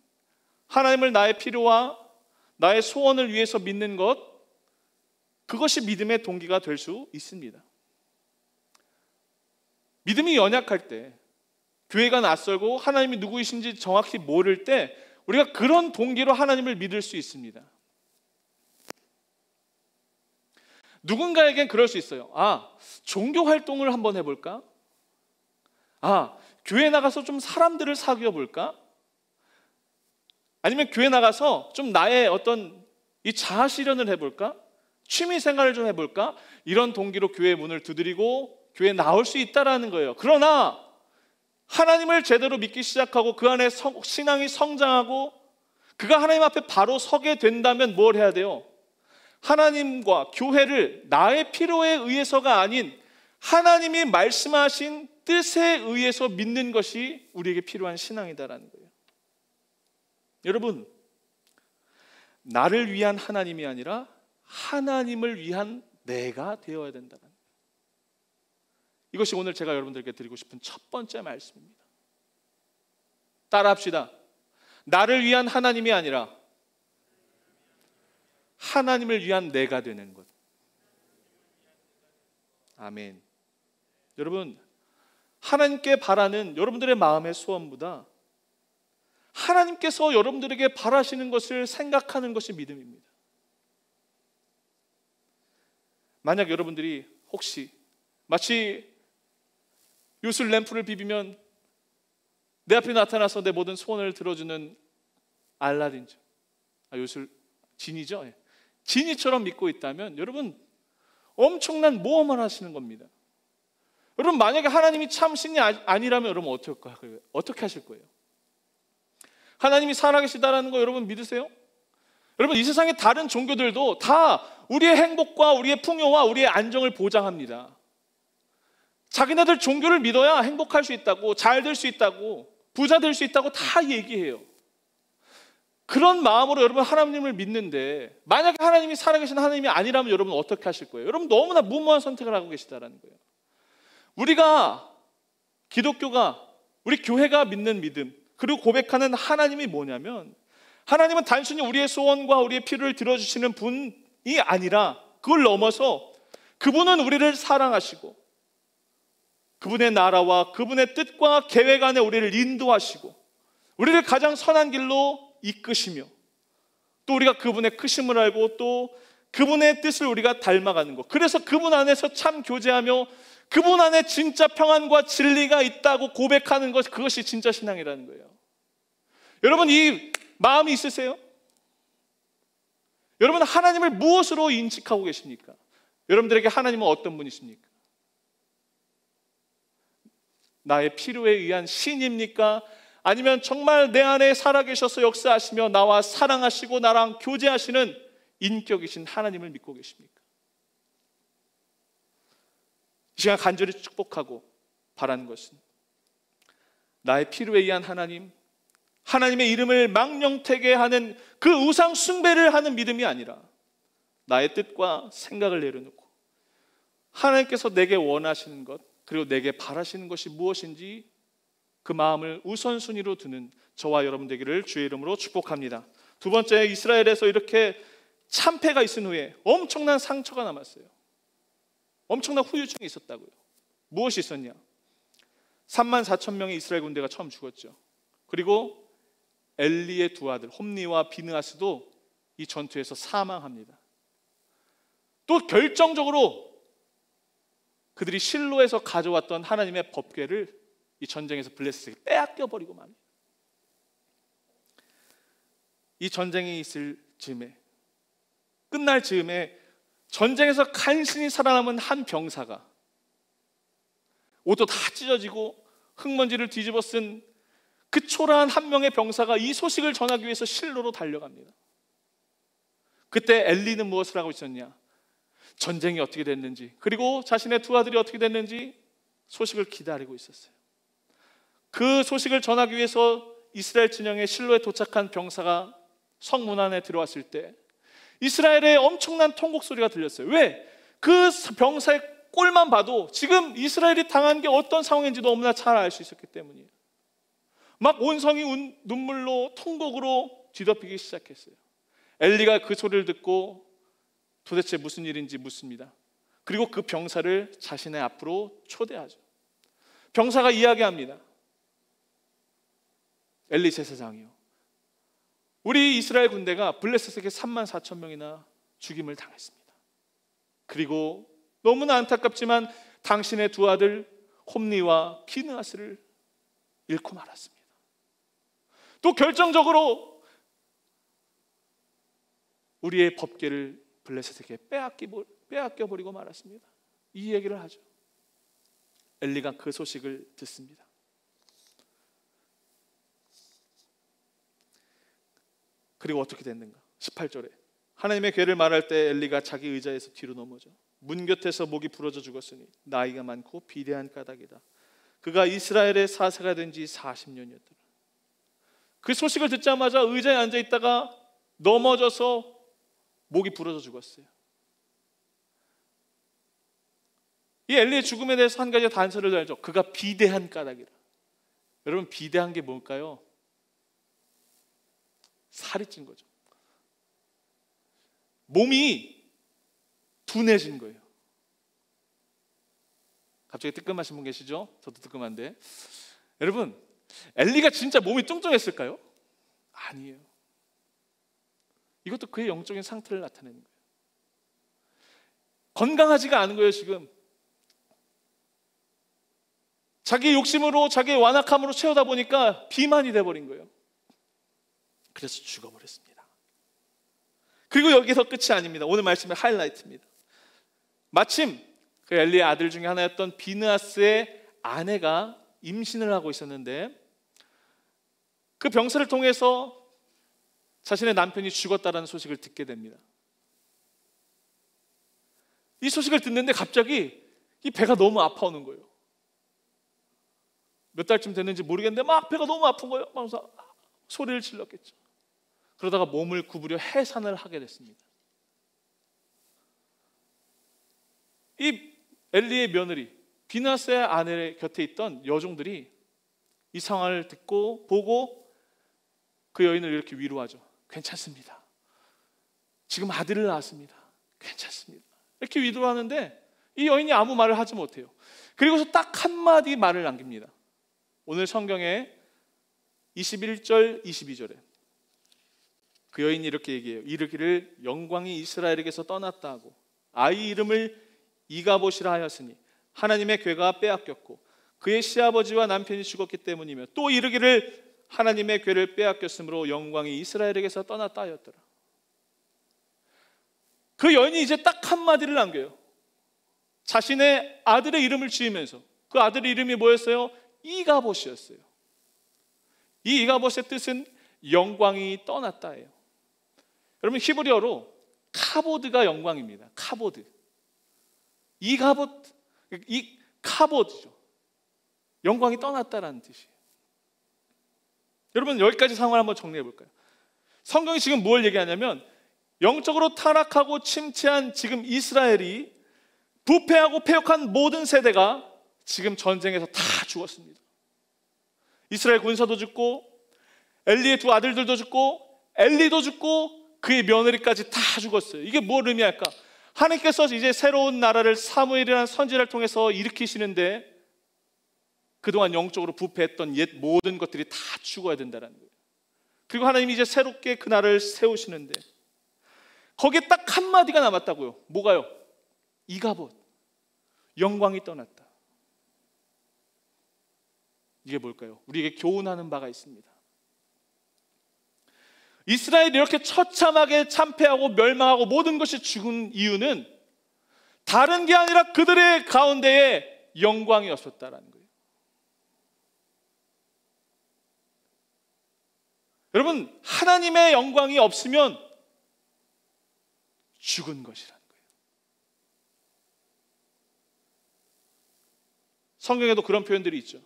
하나님을 나의 필요와 나의 소원을 위해서 믿는 것, 그것이 믿음의 동기가 될 수 있습니다. 믿음이 연약할 때, 교회가 낯설고 하나님이 누구이신지 정확히 모를 때 우리가 그런 동기로 하나님을 믿을 수 있습니다. 누군가에겐 그럴 수 있어요. 종교 활동을 한번 해볼까? 교회 나가서 좀 사람들을 사귀어 볼까? 아니면 교회 나가서 좀 나의 어떤 이 자아 실현을 해볼까? 취미 생활을 좀 해볼까? 이런 동기로 교회의 문을 두드리고 교회에 나올 수 있다라는 거예요. 그러나 하나님을 제대로 믿기 시작하고 그 안에 신앙이 성장하고 그가 하나님 앞에 바로 서게 된다면 뭘 해야 돼요? 하나님과 교회를 나의 필요에 의해서가 아닌 하나님이 말씀하신 뜻에 의해서 믿는 것이 우리에게 필요한 신앙이다라는 거예요. 여러분, 나를 위한 하나님이 아니라 하나님을 위한 내가 되어야 된다는 거예요. 이것이 오늘 제가 여러분들께 드리고 싶은 첫 번째 말씀입니다. 따라합시다. 나를 위한 하나님이 아니라 하나님을 위한 내가 되는 것. 아멘. 여러분, 하나님께 바라는 여러분들의 마음의 소원보다 하나님께서 여러분들에게 바라시는 것을 생각하는 것이 믿음입니다. 만약 여러분들이 혹시 마치 요술 램프를 비비면 내 앞에 나타나서 내 모든 소원을 들어주는 알라딘죠. 요술 지니죠. 지니처럼 믿고 있다면 여러분 엄청난 모험을 하시는 겁니다. 여러분, 만약에 하나님이 참 신이 아니라면 여러분 어떻게 하실 거예요? 하나님이 살아계시다라는 거 여러분 믿으세요? 여러분, 이 세상의 다른 종교들도 다 우리의 행복과 우리의 풍요와 우리의 안정을 보장합니다. 자기네들 종교를 믿어야 행복할 수 있다고, 잘 될 수 있다고, 부자 될 수 있다고 다 얘기해요. 그런 마음으로 여러분 하나님을 믿는데 만약에 하나님이 살아계신 하나님이 아니라면 여러분 어떻게 하실 거예요? 여러분 너무나 무모한 선택을 하고 계시다라는 거예요. 우리가 기독교가, 우리 교회가 믿는 믿음, 그리고 고백하는 하나님이 뭐냐면, 하나님은 단순히 우리의 소원과 우리의 필요를 들어주시는 분이 아니라 그걸 넘어서 그분은 우리를 사랑하시고 그분의 나라와 그분의 뜻과 계획 안에 우리를 인도하시고 우리를 가장 선한 길로 이끄시며 또 우리가 그분의 크심을 알고 또 그분의 뜻을 우리가 닮아가는 것, 그래서 그분 안에서 참 교제하며 그분 안에 진짜 평안과 진리가 있다고 고백하는 것, 그것이 진짜 신앙이라는 거예요. 여러분, 이 마음이 있으세요? 여러분, 하나님을 무엇으로 인식하고 계십니까? 여러분들에게 하나님은 어떤 분이십니까? 나의 필요에 의한 신입니까? 아니면 정말 내 안에 살아계셔서 역사하시며 나와 사랑하시고 나랑 교제하시는 인격이신 하나님을 믿고 계십니까? 이 시간 간절히 축복하고 바라는 것은 나의 필요에 의한 하나님, 하나님의 이름을 망령되게 하는 그 우상 숭배를 하는 믿음이 아니라 나의 뜻과 생각을 내려놓고 하나님께서 내게 원하시는 것, 그리고 내게 바라시는 것이 무엇인지 그 마음을 우선순위로 두는 저와 여러분 되기를 주의 이름으로 축복합니다. 두 번째, 이스라엘에서 이렇게 참패가 있은 후에 엄청난 상처가 남았어요. 엄청난 후유증이 있었다고요. 무엇이 있었냐? 34,000명의 이스라엘 군대가 처음 죽었죠. 그리고 엘리의 두 아들 홈니와 비느하스도 이 전투에서 사망합니다. 또 결정적으로 그들이 실로에서 가져왔던 하나님의 법궤를 이 전쟁에서 블레셋에게 빼앗겨 버리고 맙니다. 이 전쟁이 있을 즈음에, 끝날 즈음에 전쟁에서 간신히 살아남은 한 병사가 옷도 다 찢어지고 흙먼지를 뒤집어 쓴 그 초라한 한 명의 병사가 이 소식을 전하기 위해서 실로로 달려갑니다. 그때 엘리는 무엇을 하고 있었냐? 전쟁이 어떻게 됐는지, 그리고 자신의 두 아들이 어떻게 됐는지 소식을 기다리고 있었어요. 그 소식을 전하기 위해서 이스라엘 진영의 실로에 도착한 병사가 성문 안에 들어왔을 때 이스라엘의 엄청난 통곡 소리가 들렸어요. 왜? 그 병사의 꼴만 봐도 지금 이스라엘이 당한 게 어떤 상황인지 너무나 잘 알 수 있었기 때문이에요. 막 온성이 눈물로 통곡으로 뒤덮이기 시작했어요. 엘리가 그 소리를 듣고 도대체 무슨 일인지 묻습니다. 그리고 그 병사를 자신의 앞으로 초대하죠. 병사가 이야기합니다. 엘리 제사장이요, 우리 이스라엘 군대가 블레셋에게 34,000명이나 죽임을 당했습니다. 그리고 너무나 안타깝지만 당신의 두 아들 홈니와 비느하스를 잃고 말았습니다. 또 결정적으로 우리의 법궤를 블레셋에게 빼앗겨버리고 말았습니다. 이 얘기를 하죠. 엘리가 그 소식을 듣습니다. 그리고 어떻게 됐는가? 18절에 하나님의 괴를 말할 때 엘리가 자기 의자에서 뒤로 넘어져 문 곁에서 목이 부러져 죽었으니 나이가 많고 비대한 까닭이다. 그가 이스라엘의 사사가 된 지 40년이었더라. 그 소식을 듣자마자 의자에 앉아 있다가 넘어져서 목이 부러져 죽었어요. 이 엘리의 죽음에 대해서 한 가지 단서를 알죠. 그가 비대한 까닭이라. 여러분, 비대한 게 뭘까요? 살이 찐 거죠. 몸이 둔해진 거예요. 갑자기 뜨끔하신 분 계시죠? 저도 뜨끔한데. 여러분, 엘리가 진짜 몸이 뚱뚱했을까요? 아니에요. 이것도 그의 영적인 상태를 나타내는 거예요. 건강하지가 않은 거예요. 지금 자기 욕심으로, 자기의 완악함으로 채우다 보니까 비만이 돼버린 거예요. 그래서 죽어버렸습니다. 그리고 여기서 끝이 아닙니다. 오늘 말씀의 하이라이트입니다. 마침 그 엘리의 아들 중에 하나였던 비느하스의 아내가 임신을 하고 있었는데 그 병사를 통해서 자신의 남편이 죽었다는 소식을 듣게 됩니다. 이 소식을 듣는데 갑자기 이 배가 너무 아파오는 거예요. 몇 달쯤 됐는지 모르겠는데 막 배가 너무 아픈 거예요. 그래서 소리를 질렀겠죠. 그러다가 몸을 구부려 해산을 하게 됐습니다. 이 엘리의 며느리 비느하스의 아내 곁에 있던 여종들이 이 상황을 듣고 보고 그 여인을 이렇게 위로하죠. 괜찮습니다. 지금 아들을 낳았습니다. 괜찮습니다. 이렇게 위로하는데 이 여인이 아무 말을 하지 못해요. 그리고서 딱 한마디 말을 남깁니다. 오늘 성경에 21절 22절에 그 여인이 이렇게 얘기해요. 이르기를 영광이 이스라엘에게서 떠났다 하고 아이 이름을 이가봇이라 하였으니 하나님의 괴가 빼앗겼고 그의 시아버지와 남편이 죽었기 때문이며 또 이르기를 하나님의 괴를 빼앗겼으므로 영광이 이스라엘에게서 떠났다 하였더라. 그 여인이 이제 딱 한마디를 남겨요. 자신의 아들의 이름을 지으면서 그 아들의 이름이 뭐였어요? 이가봇이었어요. 이 이가봇의 뜻은 영광이 떠났다예요. 여러분, 히브리어로 카보드가 영광입니다. 카보드. 이가봇, 이 카보드죠. 영광이 떠났다라는 뜻이에요. 여러분, 여기까지 상황을 한번 정리해 볼까요? 성경이 지금 뭘 얘기하냐면 영적으로 타락하고 침체한 지금 이스라엘이 부패하고 패역한 모든 세대가 지금 전쟁에서 다 죽었습니다. 이스라엘 군사도 죽고 엘리의 두 아들들도 죽고 엘리도 죽고 그의 며느리까지 다 죽었어요. 이게 뭘 의미할까? 하나님께서 이제 새로운 나라를 사무엘이라는 선지자를 통해서 일으키시는데 그동안 영적으로 부패했던 옛 모든 것들이 다 죽어야 된다는 거예요. 그리고 하나님이 이제 새롭게 그 나라를 세우시는데 거기에 딱 한마디가 남았다고요. 뭐가요? 이가봇, 영광이 떠났다. 이게 뭘까요? 우리에게 교훈하는 바가 있습니다. 이스라엘이 이렇게 처참하게 참패하고 멸망하고 모든 것이 죽은 이유는 다른 게 아니라 그들의 가운데에 영광이 없었다라는 거예요. 여러분, 하나님의 영광이 없으면 죽은 것이라는 거예요. 성경에도 그런 표현들이 있죠.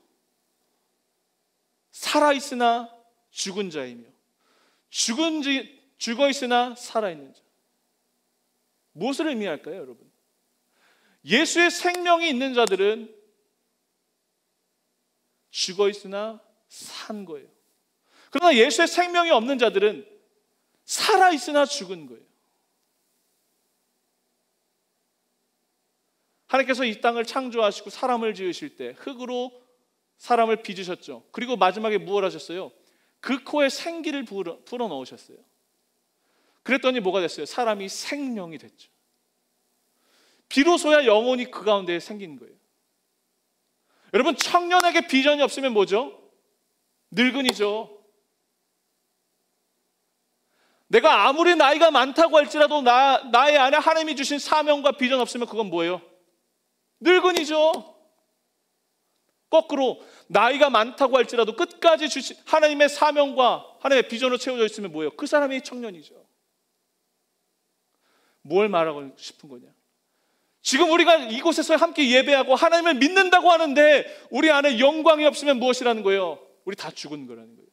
살아있으나 죽은 자이며 죽어있으나 살아있는 자. 무엇을 의미할까요, 여러분? 예수의 생명이 있는 자들은 죽어있으나 산 거예요. 그러나 예수의 생명이 없는 자들은 살아있으나 죽은 거예요. 하나님께서 이 땅을 창조하시고 사람을 지으실 때 흙으로 사람을 빚으셨죠. 그리고 마지막에 무엇 하셨어요? 그 코에 생기를 불어 넣으셨어요. 그랬더니 뭐가 됐어요? 사람이 생명이 됐죠. 비로소야 영혼이 그 가운데 생긴 거예요. 여러분, 청년에게 비전이 없으면 뭐죠? 늙은이죠. 내가 아무리 나이가 많다고 할지라도 나의 안에 하나님이 주신 사명과 비전 없으면 그건 뭐예요? 늙은이죠. 거꾸로 나이가 많다고 할지라도 끝까지 주신 하나님의 사명과 하나님의 비전으로 채워져 있으면 뭐예요? 그 사람이 청년이죠. 뭘 말하고 싶은 거냐? 지금 우리가 이곳에서 함께 예배하고 하나님을 믿는다고 하는데 우리 안에 영광이 없으면 무엇이라는 거예요? 우리 다 죽은 거라는 거예요.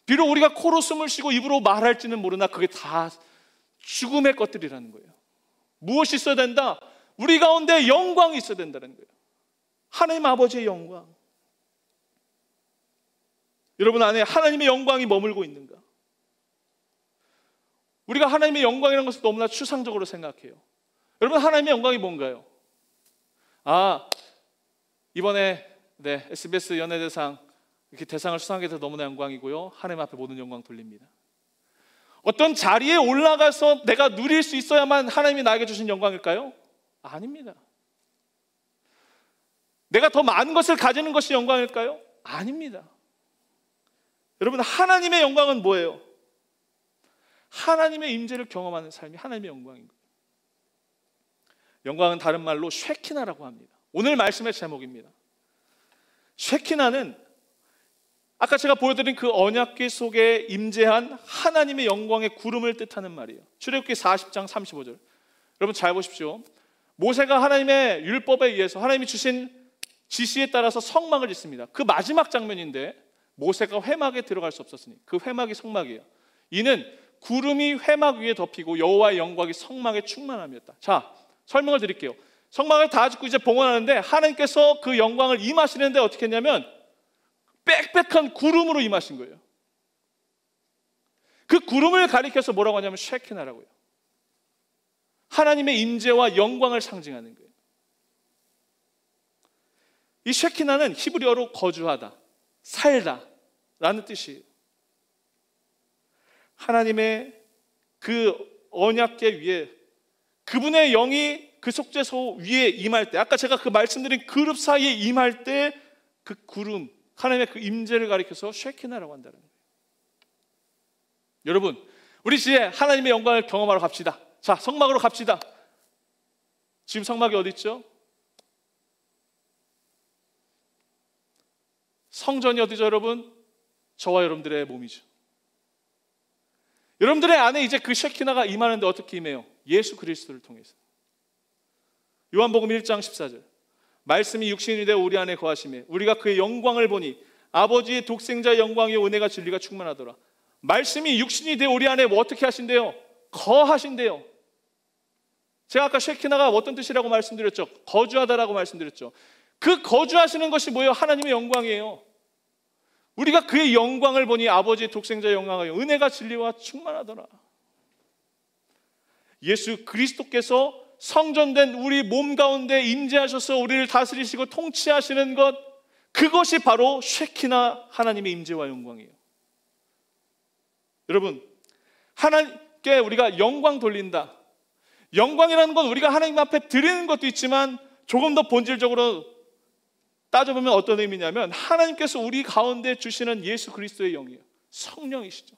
비록 우리가 코로 숨을 쉬고 입으로 말할지는 모르나 그게 다 죽음의 것들이라는 거예요. 무엇이 있어야 된다? 우리 가운데 영광이 있어야 된다는 거예요. 하나님 아버지의 영광. 여러분 안에 하나님의 영광이 머물고 있는가? 우리가 하나님의 영광이라는 것을 너무나 추상적으로 생각해요. 여러분 하나님의 영광이 뭔가요? 이번에 SBS 연예대상 이렇게 대상을 수상하게 돼서 너무나 영광이고요. 하나님 앞에 모든 영광 돌립니다. 어떤 자리에 올라가서 내가 누릴 수 있어야만 하나님이 나에게 주신 영광일까요? 아닙니다. 내가 더 많은 것을 가지는 것이 영광일까요? 아닙니다. 여러분 하나님의 영광은 뭐예요? 하나님의 임재를 경험하는 삶이 하나님의 영광인 거예요. 영광은 다른 말로 쉐키나라고 합니다. 오늘 말씀의 제목입니다. 쉐키나는 아까 제가 보여드린 그 언약궤 속에 임재한 하나님의 영광의 구름을 뜻하는 말이에요. 출애굽기 40장 35절. 여러분 잘 보십시오. 모세가 하나님의 율법에 의해서 하나님이 주신 지시에 따라서 성막을 짓습니다. 그 마지막 장면인데 모세가 회막에 들어갈 수 없었으니 그 회막이 성막이에요. 이는 구름이 회막 위에 덮이고 여호와의 영광이 성막에 충만함이었다. 자, 설명을 드릴게요. 성막을 다 짓고 이제 봉헌하는데 하나님께서 그 영광을 임하시는데 어떻게 했냐면 빽빽한 구름으로 임하신 거예요. 그 구름을 가리켜서 뭐라고 하냐면 쉐키나라고요. 하나님의 임재와 영광을 상징하는 거예요. 이 쉐키나는 히브리어로 거주하다, 살다 라는 뜻이에요. 하나님의 그 언약궤 위에 그분의 영이 그 속죄소 위에 임할 때, 아까 제가 그 말씀드린 그룹 사이에 임할 때 그 구름, 하나님의 그 임재를 가리켜서 쉐키나라고 한다는 거예요. 여러분, 우리 이제 하나님의 영광을 경험하러 갑시다. 자, 성막으로 갑시다. 지금 성막이 어디 있죠? 성전이 어디죠, 여러분? 저와 여러분들의 몸이죠. 여러분들의 안에 이제 그 쉐키나가 임하는데 어떻게 임해요? 예수 그리스도를 통해서. 요한복음 1장 14절. 말씀이 육신이 되어 우리 안에 거하시매 우리가 그의 영광을 보니 아버지의 독생자의 영광이 은혜가 진리가 충만하더라. 말씀이 육신이 되어 우리 안에 뭐 어떻게 하신대요? 거하신대요. 제가 아까 쉐키나가 어떤 뜻이라고 말씀드렸죠? 거주하다라고 말씀드렸죠. 그 거주하시는 것이 뭐예요? 하나님의 영광이에요. 우리가 그의 영광을 보니 아버지의 독생자의 영광이 은혜가 진리와 충만하더라. 예수 그리스도께서 성전된 우리 몸 가운데 임재하셔서 우리를 다스리시고 통치하시는 것, 그것이 바로 쉐키나 하나님의 임재와 영광이에요. 여러분, 하나님께 우리가 영광 돌린다. 영광이라는 건 우리가 하나님 앞에 드리는 것도 있지만 조금 더 본질적으로 따져보면 어떤 의미냐면 하나님께서 우리 가운데 주시는 예수 그리스도의 영이에요. 성령이시죠.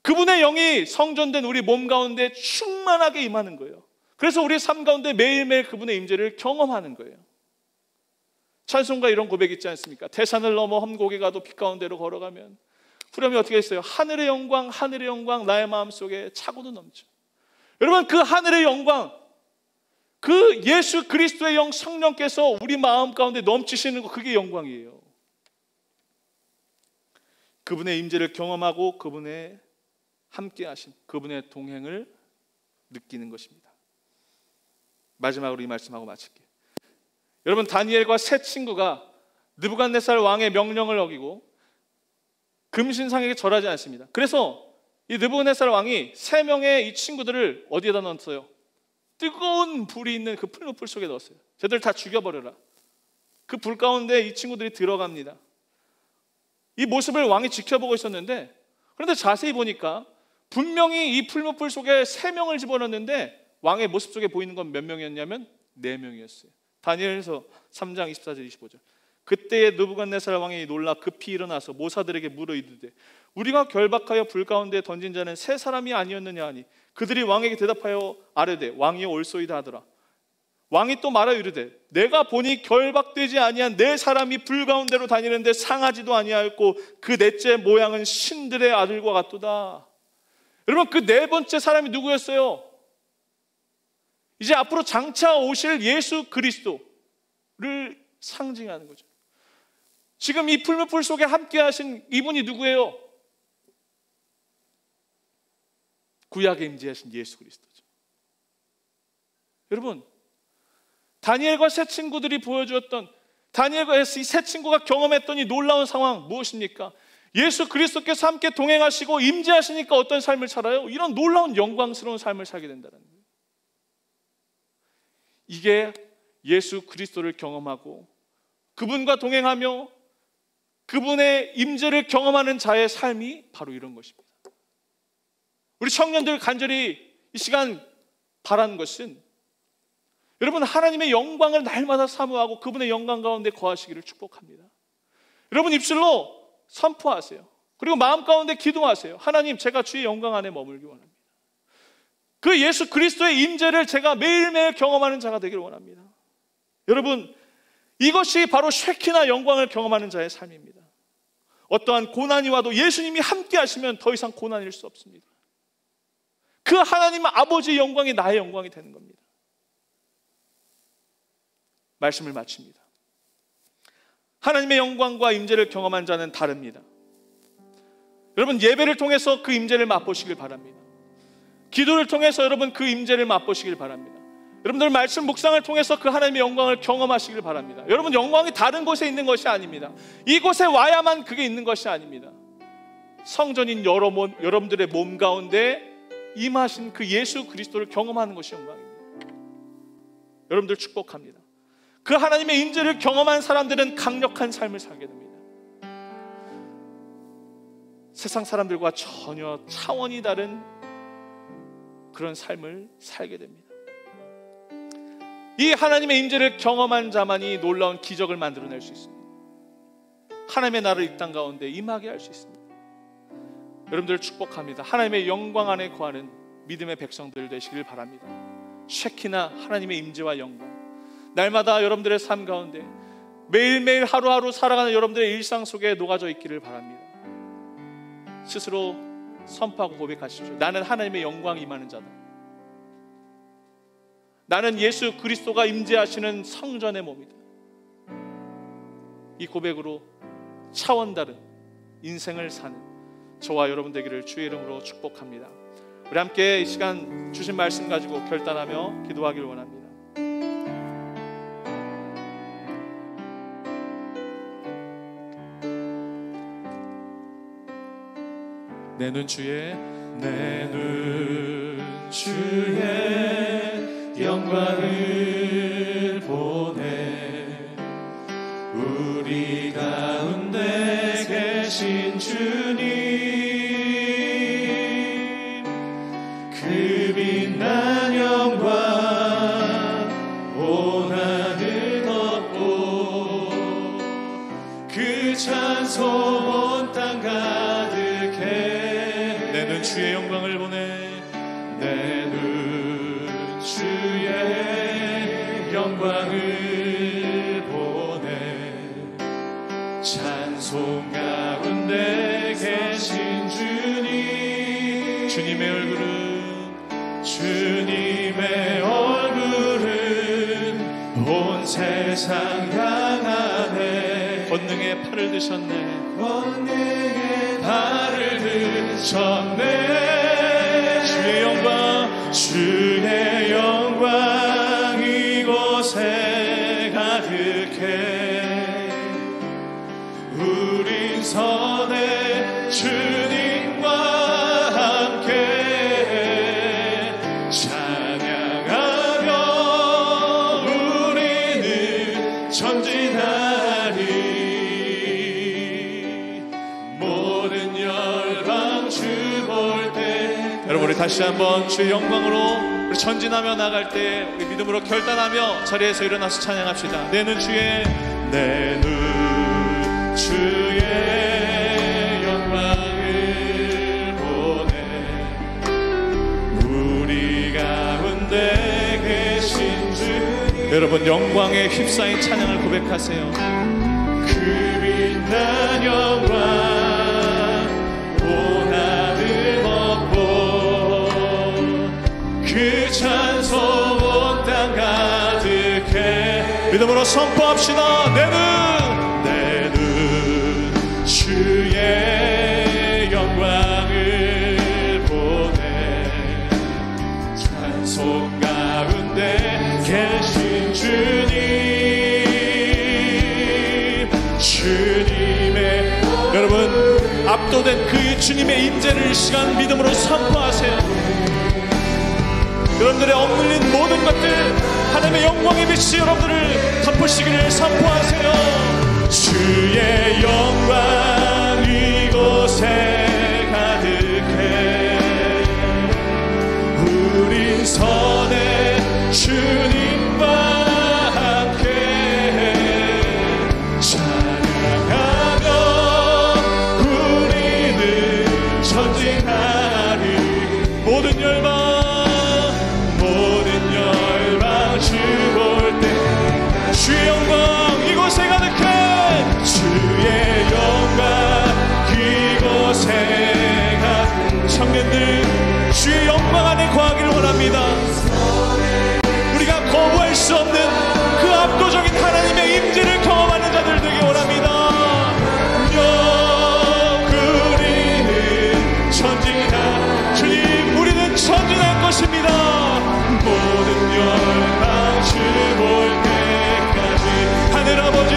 그분의 영이 성전된 우리 몸 가운데 충만하게 임하는 거예요. 그래서 우리 삶 가운데 매일매일 그분의 임재를 경험하는 거예요. 찬송가 이런 고백 있지 않습니까? 태산을 넘어 험곡에 가도 빛 가운데로 걸어가면 후렴이 어떻게 했어요? 하늘의 영광 나의 마음속에 차고도 넘쳐. 여러분, 그 하늘의 영광, 그 예수 그리스도의 영 성령께서 우리 마음 가운데 넘치시는 거, 그게 영광이에요. 그분의 임재를 경험하고 그분의 함께 하신 그분의 동행을 느끼는 것입니다. 마지막으로 이 말씀하고 마칠게요. 여러분, 다니엘과 세 친구가 느부갓네살 왕의 명령을 어기고 금신상에게 절하지 않습니다. 그래서 이 느부갓네살 왕이 세 명의 이 친구들을 어디에다 넣었어요? 뜨거운 불이 있는 그 풀무불 속에 넣었어요. 쟤들 다 죽여버려라. 그 불 가운데 이 친구들이 들어갑니다. 이 모습을 왕이 지켜보고 있었는데, 그런데 자세히 보니까 분명히 이 풀무불 속에 세 명을 집어넣었는데 왕의 모습 속에 보이는 건 몇 명이었냐면 4명이었어요. 다니엘서 3장 24절 25절. 그때에 느부갓네살 왕이 놀라 급히 일어나서 모사들에게 물어 이르되 우리가 결박하여 불 가운데 던진 자는 세 사람이 아니었느냐 하니 그들이 왕에게 대답하여 아뢰되 왕이여 옳소이다 하더라. 왕이 또 말하여 이르되 내가 보니 결박되지 아니한 4사람이 불 가운데로 다니는데 상하지도 아니하였고 그 넷째 모양은 신들의 아들과 같도다. 여러분, 그 네 번째 사람이 누구였어요? 이제 앞으로 장차 오실 예수 그리스도를 상징하는 거죠. 지금 이 풀무풀 속에 함께 하신 이분이 누구예요? 구약에 임재하신 예수 그리스도죠. 여러분, 다니엘과 세 친구들이 보여주었던, 다니엘과 이 세 친구가 경험했던 이 놀라운 상황 무엇입니까? 예수 그리스도께서 함께 동행하시고 임재하시니까 어떤 삶을 살아요? 이런 놀라운 영광스러운 삶을 살게 된다는 거예요. 이게 예수 그리스도를 경험하고 그분과 동행하며 그분의 임재를 경험하는 자의 삶이 바로 이런 것입니다. 우리 청년들 간절히 이 시간 바라는 것은, 여러분, 하나님의 영광을 날마다 사모하고 그분의 영광 가운데 거하시기를 축복합니다. 여러분, 입술로 선포하세요. 그리고 마음 가운데 기도하세요. 하나님, 제가 주의 영광 안에 머물기 원합니다. 그 예수 그리스도의 임재를 제가 매일매일 경험하는 자가 되기를 원합니다. 여러분, 이것이 바로 쉐키나 영광을 경험하는 자의 삶입니다. 어떠한 고난이 와도 예수님이 함께 하시면 더 이상 고난일 수 없습니다. 그 하나님 아버지의 영광이 나의 영광이 되는 겁니다. 말씀을 마칩니다. 하나님의 영광과 임재를 경험한 자는 다릅니다. 여러분, 예배를 통해서 그 임재를 맛보시길 바랍니다. 기도를 통해서 여러분 그 임재를 맛보시길 바랍니다. 여러분들 말씀 묵상을 통해서 그 하나님의 영광을 경험하시길 바랍니다. 여러분, 영광이 다른 곳에 있는 것이 아닙니다. 이곳에 와야만 그게 있는 것이 아닙니다. 성전인 여러분들의 몸 가운데 임하신 그 예수 그리스도를 경험하는 것이 영광입니다. 여러분들 축복합니다. 그 하나님의 임재를 경험한 사람들은 강력한 삶을 살게 됩니다. 세상 사람들과 전혀 차원이 다른 그런 삶을 살게 됩니다. 이 하나님의 임재를 경험한 자만이 놀라운 기적을 만들어낼 수 있습니다. 하나님의 나라를 이 땅 가운데 임하게 할 수 있습니다. 여러분들을 축복합니다. 하나님의 영광 안에 거하는 믿음의 백성들 되시길 바랍니다. 쉐키나 하나님의 임재와 영광, 날마다 여러분들의 삶 가운데 매일매일 하루하루 살아가는 여러분들의 일상 속에 녹아져 있기를 바랍니다. 스스로 선포하고 고백하십시오. 나는 하나님의 영광이 임하는 자다. 나는 예수 그리스도가 임재하시는 성전의 몸이다. 이 고백으로 차원 다른 인생을 사는 저와 여러분 되기를 주의 이름으로 축복합니다. 우리 함께 이 시간 주신 말씀 가지고 결단하며 기도하기를 원합니다. 내 눈 주의 영광을 보내 우리 가운데 계신 주님 그 빛난 영광 온 하늘 덮고 그 찬송 온 땅 가득해 내 눈 주의 영광을 보내 내 눈 주의 영광을 보내 찬송 가운데 계신 주님 주님의 얼굴은 온 세상 향하네 권능의 팔을 드셨네 권능의 팔을 드셨네 주의 영광 이곳에 가득해 우린 선해 주님과 함께 찬양하며 우리는 전진하리 모든 열방 주 볼 때 여러분 우리 다시 한번 주의 영광으로 우리 전진하며 나갈 때 우리 믿음으로 결단하며 자리에서 일어나서 찬양합시다. 내 눈 주의 영광을 보내 우리 가운데 계신 주님 여러분 영광에 휩싸인 찬양을 고백하세요. 그 빛난 영광 온 하늘 덮고
선포합시다. 내 눈 주의 영광을 보네. 찬송 가운데 계신 주님의 여러분 압도된 그 주님의 임재를 이 시간 믿음으로 선포하세요. 여러분들의 억눌린 모든 것들 하나님의 영광의 빛이 여러분들을 덮으시기를 선포하세요. 주의 영광 이곳에 가득해. 우리 선에 주님과 함께 찬양하며 우리는 전진하리. 모든 열방 주 볼 때 주의 영광 이곳에 가득해. 주의 영광 이곳에 가득해. 청년들 주의 영광 안에 거하기를 원합니다. 우리가 거부할 수 없는 그 압도적인 하나님의 임재를 경험하는 자들 되기 원합니다. 우리는 전진할 주님, 우리는 전진할 것입니다. 모든 열방 주 볼 때까지 하늘 아버지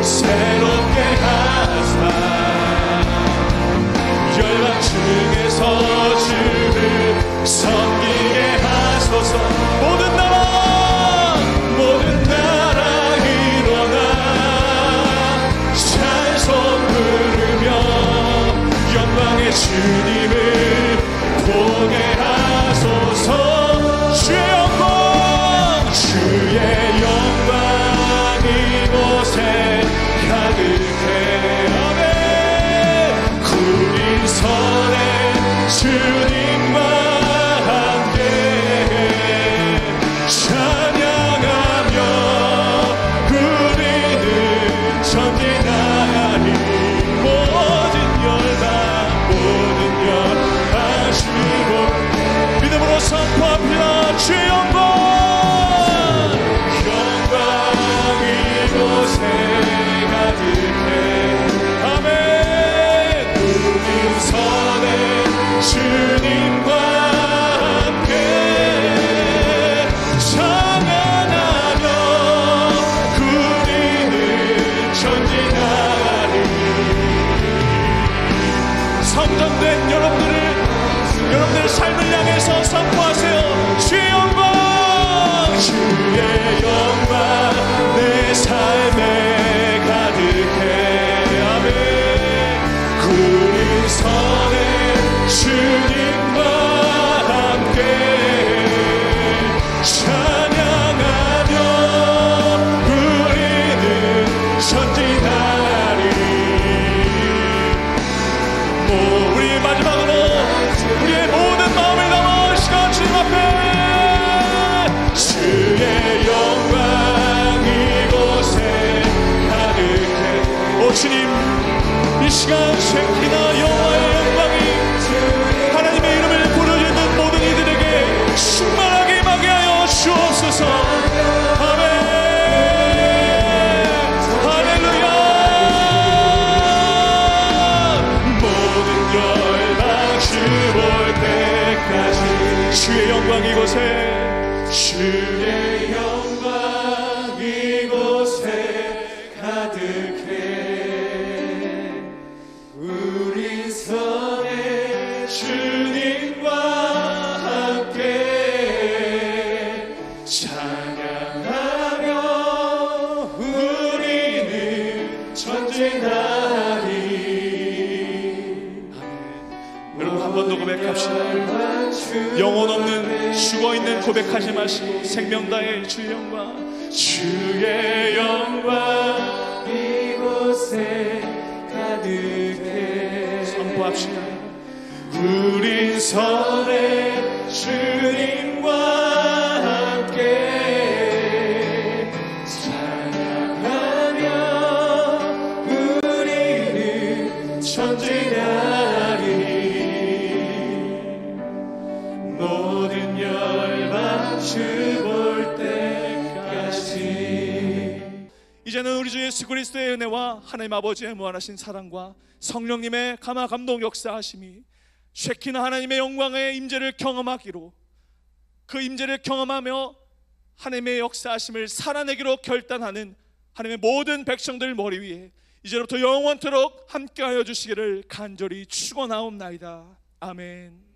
새롭게 하사 열방 중에서 주를 섬기게 하소서. 모든 나라 일어나 찬송 부르며 영광의 주님을 보게 하소서. 주의 영광 이곳에 가득해. 아멘. 구린 선에 주님과 함께 찬양하며 우리는 전진하리. 모든 열방 주고 믿음으로 선포합니다. 주의 영광 이곳에 가득해. 아멘. 우리 선에 주님과 함께 찬양하며 우리는 전진하리. 성전된 여러분들의 삶을 향해서 선포하세요. 주의 영광, 주의 영광 내 삶에 가득해. 아멘. 구린 선에 주님과 함께 찬양하며 우리는 전진하리. 우리 마지막으로 우리의 모든 마음을 담아 시간 주님 앞에 주의 영광 이곳에 가득해. 오 주님, 이 시간 쉐키나 여호와의 영광이 하나님의 이름을 부르짖는 모든 이들에게 충만하게 임하게 하여 주옵소서. 아멘. 볼 때까지 주의 영광 이곳에, 주의 영광 이곳에 가득해. 우리 선에 주님과 함께 찬양하며 우리는 전진하리. 한 번 더 고백합시다. 영혼 없는 죽어있는 고백하지 마시고 생명 다해 주의 영광, 주의 영광 이곳에 가득해. 선포합시다. 우린 선에 주님과 함께 찬양하며 우리는 전진하리. 모든 열 예수 그리스도의 은혜와 하나님 아버지의 무한하신 사랑과 성령님의 감화 감동 역사하심이 쉐키나 하나님의 영광의 임재를 경험하기로, 그 임재를 경험하며 하나님의 역사하심을 살아내기로 결단하는 하나님의 모든 백성들 머리 위에 이제부터 영원토록 함께하여 주시기를 간절히 축원하옵나이다. 아멘.